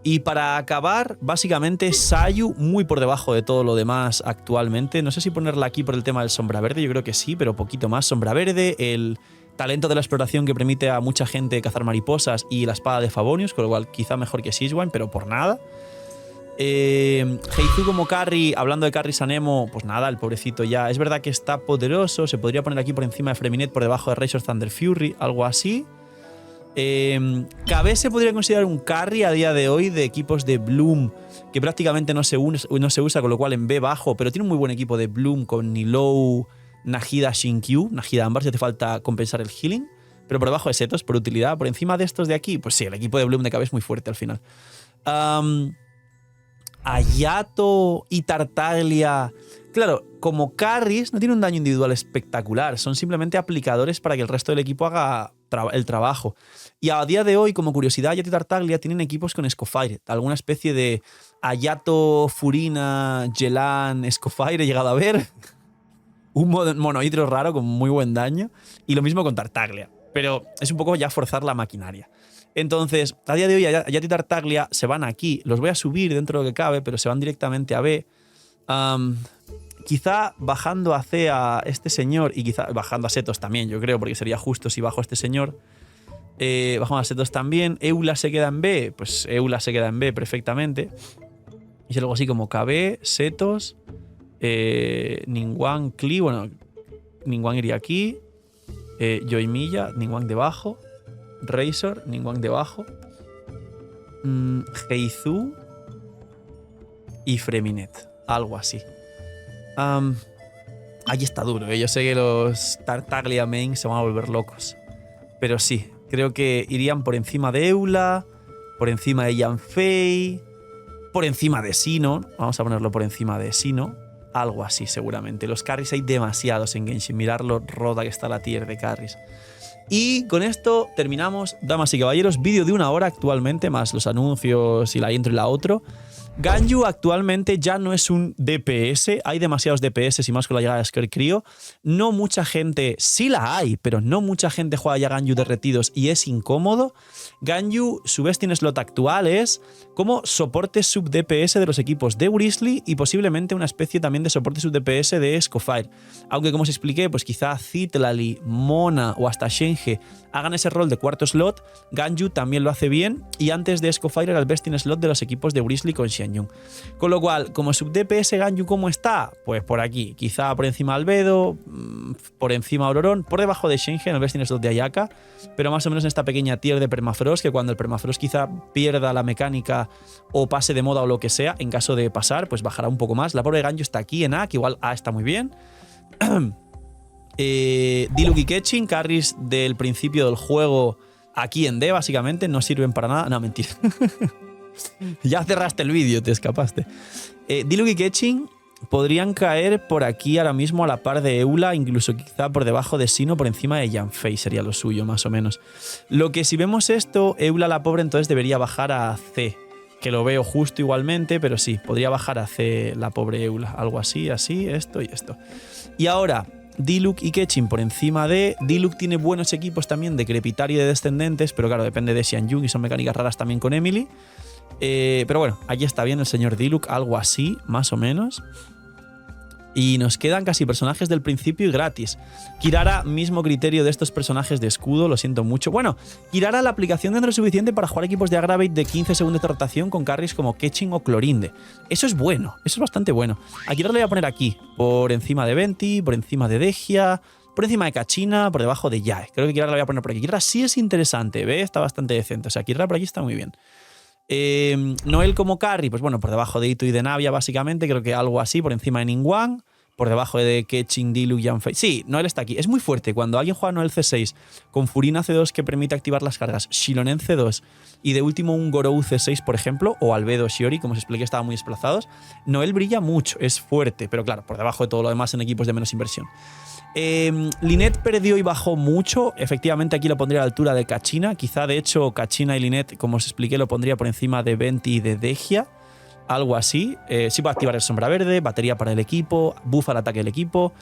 Y para acabar, básicamente, Sayu muy por debajo de todo lo demás actualmente. No sé si ponerla aquí por el tema del Sombra Verde, yo creo que sí, pero poquito más. Sombra Verde, el talento de la exploración que permite a mucha gente cazar mariposas y la espada de Favonius, con lo cual quizá mejor que Sijuan, pero por nada. Heizu como carry, hablando de carries Anemo, pues nada, el pobrecito ya. Es verdad que está poderoso, se podría poner aquí por encima de Freminet, por debajo de Razor Thunder Fury, algo así. KB se podría considerar un carry a día de hoy de equipos de Bloom, que prácticamente no se usa, con lo cual en B bajo, pero tiene un muy buen equipo de Bloom con Nilou, Nahida, Shinkyu, Nahida Ambar, si hace falta compensar el healing, pero por debajo de Setos, por utilidad. Por encima de estos de aquí, pues sí, el equipo de Bloom de KB es muy fuerte al final. Hayato y Tartaglia, claro, como carries no tienen un daño individual espectacular, son simplemente aplicadores para que el resto del equipo haga el trabajo. Y a día de hoy, como curiosidad, Hayato y Tartaglia tienen equipos con Scofire, alguna especie de Hayato, Furina, Yelan, Scofire he llegado a ver. Un monohidro raro con muy buen daño, y lo mismo con Tartaglia, pero es un poco ya forzar la maquinaria. Entonces, a día de hoy, Hayato y Tartaglia se van aquí. Los voy a subir dentro de lo que cabe, pero se van directamente a B. Quizá bajando a C a este señor y quizá bajando a Setos también, yo creo, porque sería justo si bajo a este señor. Bajamos a Setos también. Eula se queda en B. Pues Eula se queda en B perfectamente. Y es algo así como KB, Setos, Ningguang, Klee. Bueno, Ningguang iría aquí. Yoimiya, Ningguang debajo. Razor, Ningguang debajo. Heizu y Freminet, algo así. Aquí está duro, yo sé que los Tartaglia main se van a volver locos, pero sí, creo que irían por encima de Eula, por encima de Yanfei, por encima de Sino. Vamos a ponerlo por encima de Sino, algo así seguramente. Los carries hay demasiados en Genshin, mirar lo rota que está la tier de carries. Y con esto terminamos, damas y caballeros, vídeo de 1 hora actualmente, más los anuncios y la intro y la outro. Ganyu actualmente ya no es un DPS, hay demasiados DPS y más con la llegada de Scarecrow. No mucha gente, sí la hay, pero no mucha gente juega ya Ganyu derretidos y es incómodo. Ganyu, su best in slot actual es como soporte sub DPS de los equipos de Wrisley y posiblemente una especie también de soporte sub DPS de Scofire. Aunque como os expliqué, pues quizá Citlali, Mona o hasta Shenge hagan ese rol de cuarto slot, Ganyu también lo hace bien y antes de Scofire era el best in slot de los equipos de Wrisley con Xianyun. Con lo cual, como sub DPS Ganyu, ¿cómo está? Pues por aquí, quizá por encima de Albedo, por encima de Aurorón, por debajo de Shenge en el best in slot de Ayaka, pero más o menos en esta pequeña tier de Permafrost, que cuando el Permafrost quizá pierda la mecánica o pase de moda o lo que sea, en caso de pasar, pues bajará un poco más. La pobre Ganyu está aquí en A, que igual A está muy bien. Diluc y Keqing, carries del principio del juego aquí en D, básicamente, no sirven para nada. No, mentira. Ya cerraste el vídeo, te escapaste. Diluc y Keqing podrían caer por aquí ahora mismo a la par de Eula, incluso quizá por debajo de Sino, por encima de Yanfei, sería lo suyo, más o menos. Lo que si vemos esto, Eula la pobre entonces debería bajar a C, que lo veo justo igualmente, pero sí, podría bajar a C la pobre Eula, algo así, así, esto y esto. Y ahora, Diluc y Keqing por encima de... Diluc tiene buenos equipos también de Crepitar y de Descendentes, pero claro, depende de Xianyun y son mecánicas raras también con Emily. Pero bueno, aquí está bien el señor Diluc, algo así, más o menos. Y nos quedan casi personajes del principio y gratis. Kirara, mismo criterio de estos personajes de escudo, lo siento mucho. Bueno, Kirara, la aplicación dentro es suficiente para jugar equipos de Aggravate de 15 segundos de rotación con carries como Ketching o Clorinde. Eso es bueno, eso es bastante bueno. A Kirara le voy a poner aquí, por encima de Venti, por encima de Dehya, por encima de Kachina, por debajo de Yae. Creo que Kirara la voy a poner por aquí. Kirara sí es interesante, ¿ve? Está bastante decente. O sea, Kirara por aquí está muy bien. Noel como carry, pues bueno, por debajo de Ito y de Navia, básicamente, creo que algo así, por encima de Ningguang, por debajo de Ketching, Diluc, Yanfei. Sí, Noel está aquí. Es muy fuerte. Cuando alguien juega Noel C6 con Furina C2 que permite activar las cargas, Shilonen C2 y de último un Gorou C6, por ejemplo, o Albedo Shiori, como os expliqué, estaban muy desplazados, Noel brilla mucho, es fuerte, pero claro, por debajo de todo lo demás en equipos de menos inversión. Linet perdió y bajó mucho. Efectivamente, aquí lo pondría a la altura de Kachina. Quizá, de hecho, Kachina y Linet, como os expliqué, lo pondría por encima de Venti y de Dehya. Algo así. Sí puede activar el sombra verde, batería para el equipo, buff al ataque del equipo.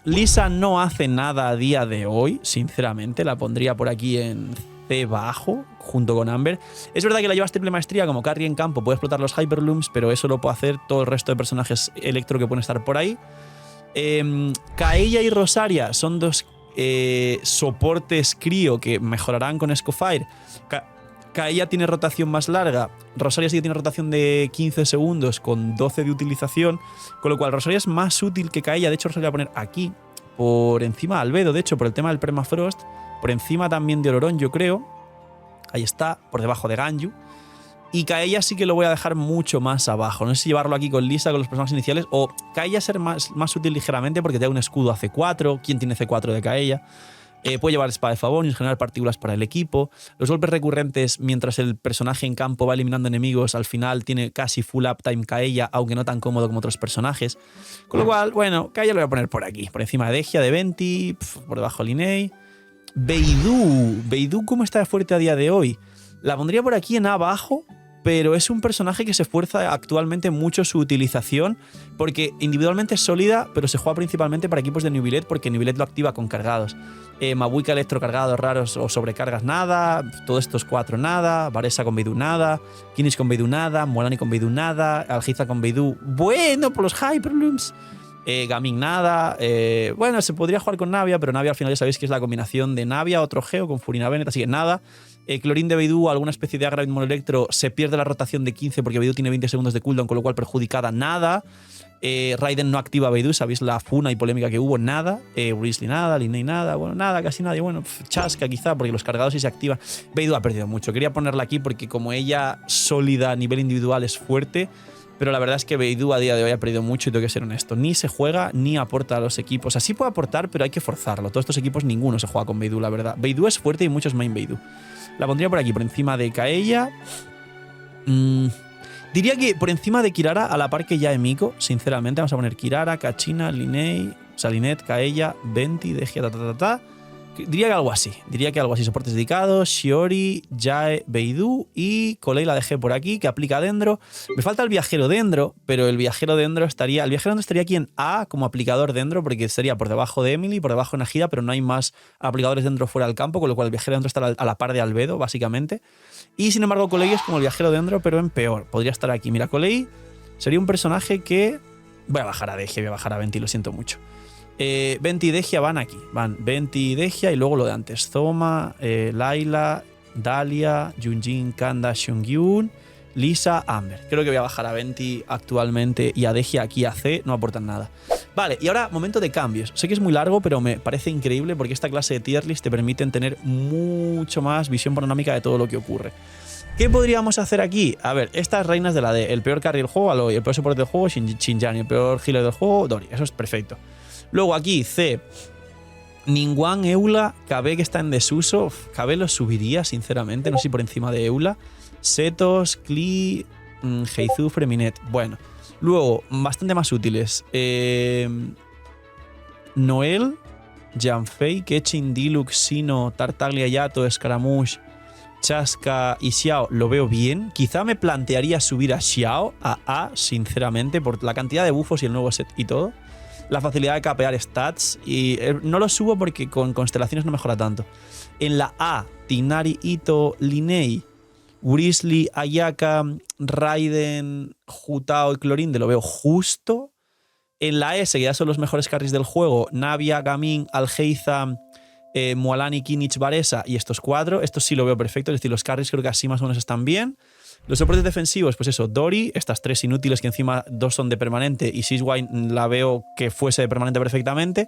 Lisa no hace nada a día de hoy, sinceramente. La pondría por aquí en C bajo, junto con Amber. Es verdad que la llevas triple maestría como carry en campo, puede explotar los Hyperlooms, pero eso lo puede hacer todo el resto de personajes electro que pueden estar por ahí. Kaeya y Rosaria son dos soportes crío que mejorarán con Escofire. Kaeya tiene rotación más larga, Rosaria sí que tiene rotación de 15 segundos con 12 de utilización, con lo cual Rosaria es más útil que Kaeya. De hecho, Rosaria voy a poner aquí, por encima de Albedo, de hecho, por el tema del Permafrost, por encima también de Ororon, yo creo. Ahí está, por debajo de Ganyu. Y Kaeya sí que lo voy a dejar mucho más abajo. No sé si llevarlo aquí con Lisa, con los personajes iniciales, o Kaeya ser más útil ligeramente porque te da un escudo a C4. ¿Quién tiene C4 de Kaeya? Puede llevar espada de Favonius, generar partículas para el equipo. Los golpes recurrentes, mientras el personaje en campo va eliminando enemigos, al final tiene casi full uptime Kaeya, aunque no tan cómodo como otros personajes. Con lo cual, bueno, Kaeya lo voy a poner por aquí. Por encima de Dehya, de Venti, por debajo de Linei. Beidou, ¿cómo está de fuerte a día de hoy? La pondría por aquí en abajo, pero es un personaje que se esfuerza actualmente mucho su utilización porque individualmente es sólida, pero se juega principalmente para equipos de Nubilet porque Nubilet lo activa con cargados. Mabuika electrocargados raros o sobrecargas nada, todos estos 4 nada, Varesa con Beidou nada, Kinish con Beidou nada, Molani con Beidou nada, Algiza con Beidou, bueno, por los Hyperlooms. Gaming nada. Bueno, se podría jugar con Navia, pero Navia al final ya sabéis que es la combinación de Navia, otro Geo con Furina Bennett, así que nada. Clorin de Beidou, alguna especie de Aggravate Mono Electro, se pierde la rotación de 15 porque Beidou tiene 20 segundos de cooldown, con lo cual perjudicada nada. Raiden no activa Beidou, sabéis la funa y polémica que hubo, nada. Brisley nada, Linei nada, bueno, nada, casi nadie. Bueno, Chasca quizá, porque los cargados sí se activan. Beidou ha perdido mucho. Quería ponerla aquí porque como ella sólida a nivel individual es fuerte, pero la verdad es que Beidou a día de hoy ha perdido mucho y tengo que ser honesto. Ni se juega ni aporta a los equipos. Así puede aportar, pero hay que forzarlo. Todos estos equipos ninguno se juega con Beidou, la verdad. Beidou es fuerte y muchos main Beidou. La pondría por aquí, por encima de Kaeya. Diría que por encima de Kirara, a la par que ya Emiko, sinceramente. Vamos a poner Kirara, Kachina, Linei, Linet, Kaeya, Venti, Dehya, Diría que algo así. Soportes dedicados, Shiori, Yae, Beidou y Colei la dejé por aquí, que aplica Dendro. Me falta el viajero Dendro, pero el viajero Dendro estaría aquí en A como aplicador Dendro, porque estaría por debajo de Emily, por debajo de Najida, pero no hay más aplicadores Dendro fuera del campo, con lo cual el viajero Dendro está a la par de Albedo, básicamente. Y sin embargo, Colei es como el viajero Dendro, pero en peor. Podría estar aquí. Mira, Colei sería un personaje que... Voy a bajar a Dehya, voy a bajar a Venti, lo siento mucho. Venti y Dehya van aquí. Van Venti y Dehya y luego lo de antes. Zoma, Layla, Dahlia, Junjin, Kanda, Seongyun, Lisa, Amber. Creo que voy a bajar a Venti actualmente y a Dehya aquí a C. No aportan nada. Vale, y ahora momento de cambios. Sé que es muy largo, pero me parece increíble porque esta clase de tier list te permiten tener mucho más visión panorámica de todo lo que ocurre. ¿Qué podríamos hacer aquí? A ver, estas reinas de la D. El peor carry del juego, Aloy. El peor soporte del juego, Xinjiang. El peor healer del juego, Dori. Eso es perfecto. Luego aquí, C. Ningguang, Eula, KB que está en desuso. KB lo subiría, sinceramente. No sé si por encima de Eula. Setos, Klee, Heizu, Freminet. Bueno. Luego, bastante más útiles. Noel, Yanfei, Ketchin, Diluc, Sino, Tartaglia, Yato, Scaramouche, Chasca y Xiao lo veo bien. Quizá me plantearía subir a Xiao a A, sinceramente, por la cantidad de buffos y el nuevo set y todo. La facilidad de capear stats. Y no lo subo porque con constelaciones no mejora tanto. En la A, Tighnari, Ito, Linei, Grizzly, Ayaka, Raiden, Jutao y Clorinde lo veo justo. En la S, que ya son los mejores carries del juego, Navia, Gaming, Algeizam, Mualani, Kinich, Varesa y estos 4. Estos sí lo veo perfecto, es decir, los carries creo que así más o menos están bien. Los soportes defensivos, pues eso, Dory, estas 3 inútiles que encima 2 son de permanente y Siswine la veo que fuese de permanente perfectamente.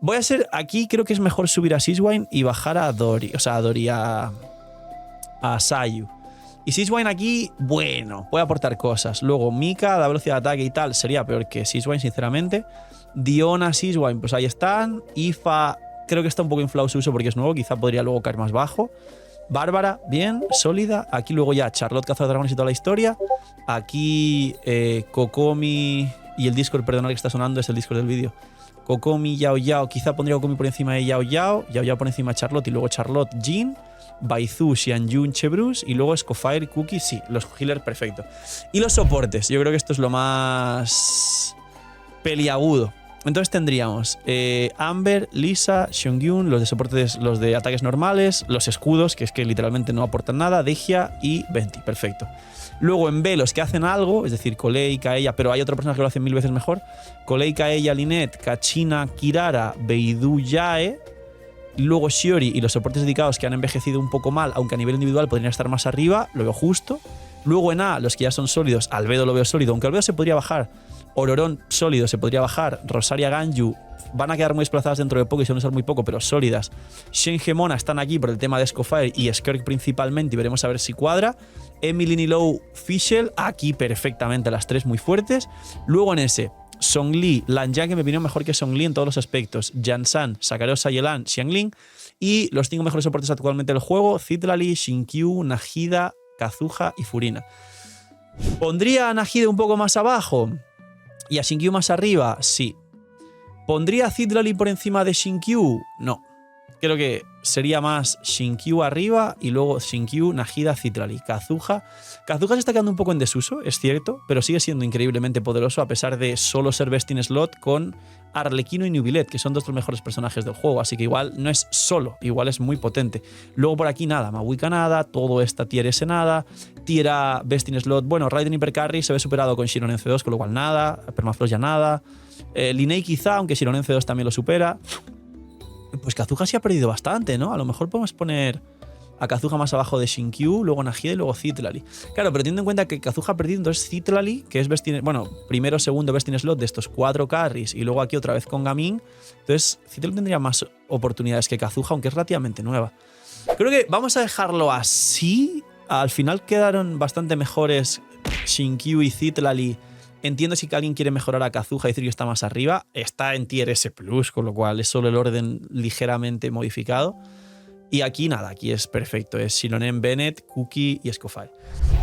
Voy a ser, aquí creo que es mejor subir a Siswine y bajar a Dory, o sea, a Dory a Sayu. Y Siswine aquí, bueno, puede aportar cosas. Luego Mika, la velocidad de ataque y tal, sería peor que Siswine, sinceramente. Diona, Siswine, pues ahí están. Ifa, creo que está un poco inflado su uso porque es nuevo, quizá podría luego caer más bajo. Bárbara, bien, sólida. Aquí luego ya Charlotte, Cazador de Dragones y toda la historia. Aquí Kokomi y el Discord, perdonad que está sonando, es el Discord del vídeo. Kokomi, Yao Yao, quizá pondría Kokomi por encima de Yao Yao. Yao Yao por encima de Charlotte y luego Charlotte, Jin. Baizu, Xianyun, Chebrus y luego Scofire, Cookie, sí, los healers, perfecto. Y los soportes, yo creo que esto es lo más peliagudo. Entonces tendríamos Amber, Lisa, Xionghyun, los de soportes, los de ataques normales, los escudos, que es que literalmente no aportan nada, Dejia y Venti, perfecto. Luego en B, los que hacen algo, es decir, Colei, Kaeya, pero hay otro personaje que lo hace 1000 veces mejor. Colei, Kaeya, Lynette, Kachina, Kirara, Beidou, Yae. Luego Shiori y los soportes dedicados que han envejecido un poco mal, aunque a nivel individual podrían estar más arriba, lo veo justo. Luego en A, los que ya son sólidos, Albedo lo veo sólido, aunque Albedo se podría bajar. Ororón sólido se podría bajar. Rosaria, Ganyu van a quedar muy desplazadas dentro de poco y se van a usar muy poco, pero sólidas. Shengemona están aquí por el tema de Scofire y Skirk principalmente y veremos a ver si cuadra. Emily, Nilou, Fischl, aquí perfectamente las 3 muy fuertes. Luego en ese, Zhongli, Lanjiang, que me opinión mejor que Zhongli en todos los aspectos. Jansan, Sakarosa, Yelan, Xiangling. Y los 5 mejores soportes actualmente del juego, Citlali, Shinkyu, Nahida, Kazuha y Furina. ¿Pondría a Nahida un poco más abajo y a Shinkyu más arriba? Sí. ¿Pondría a Citlali por encima de Shinkyu? No. Creo que sería más Shinkyu arriba y luego Shinkyu, Nahida, Citlali. Kazuha se está quedando un poco en desuso, es cierto, pero sigue siendo increíblemente poderoso a pesar de solo ser best in slot con Arlequino y Nubilet, que son 2 de los mejores personajes del juego, así que igual no es solo, igual es muy potente. Luego por aquí nada, Mavuika nada, todo esta tier S nada, tier A, best in slot, bueno, Raiden Hypercarry se ve superado con Shironen C2, con lo cual nada, Permafrost ya nada, Linnei quizá, aunque Shironen C2 también lo supera. Pues Kazuha sí ha perdido bastante, ¿no? A lo mejor podemos poner a Kazuha más abajo de Shinkyu, luego Nahida y luego Citlali. Claro, pero teniendo en cuenta que Kazuha ha perdido, entonces Citlali, que es best in, bueno, primero, segundo best in slot de estos 4 carries y luego aquí otra vez con Gaming, entonces Citlali tendría más oportunidades que Kazuha, aunque es relativamente nueva. Creo que vamos a dejarlo así. Al final quedaron bastante mejores Shinkyu y Citlali. Entiendo si alguien quiere mejorar a Kazuha y decir que está más arriba. Está en tier S+, con lo cual es solo el orden ligeramente modificado. Y aquí nada, aquí es perfecto. Es Shironen, Bennett, Cookie y Scofire.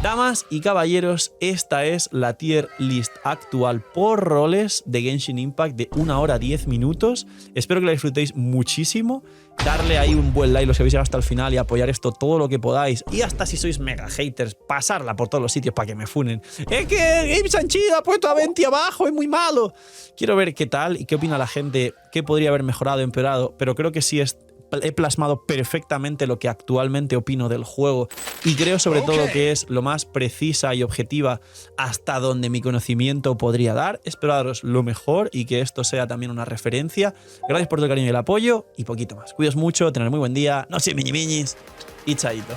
Damas y caballeros, esta es la tier list actual por roles de Genshin Impact de 1 hora 10 minutos. Espero que la disfrutéis muchísimo. Darle ahí un buen like los que habéis llegado hasta el final y apoyar esto todo lo que podáis. Y hasta si sois mega haters, pasarla por todos los sitios para que me funen. Es que Gabe Sanchida ha puesto a Venti abajo, es muy malo. Quiero ver qué tal y qué opina la gente, qué podría haber mejorado, empeorado, pero creo que sí he plasmado perfectamente lo que actualmente opino del juego y creo sobre todo que es lo más precisa y objetiva hasta donde mi conocimiento podría dar. Espero daros lo mejor y que esto sea también una referencia. Gracias por todo el cariño y el apoyo y poquito más. Cuidaos mucho, tener muy buen día, no sé miñimiñis y chaito.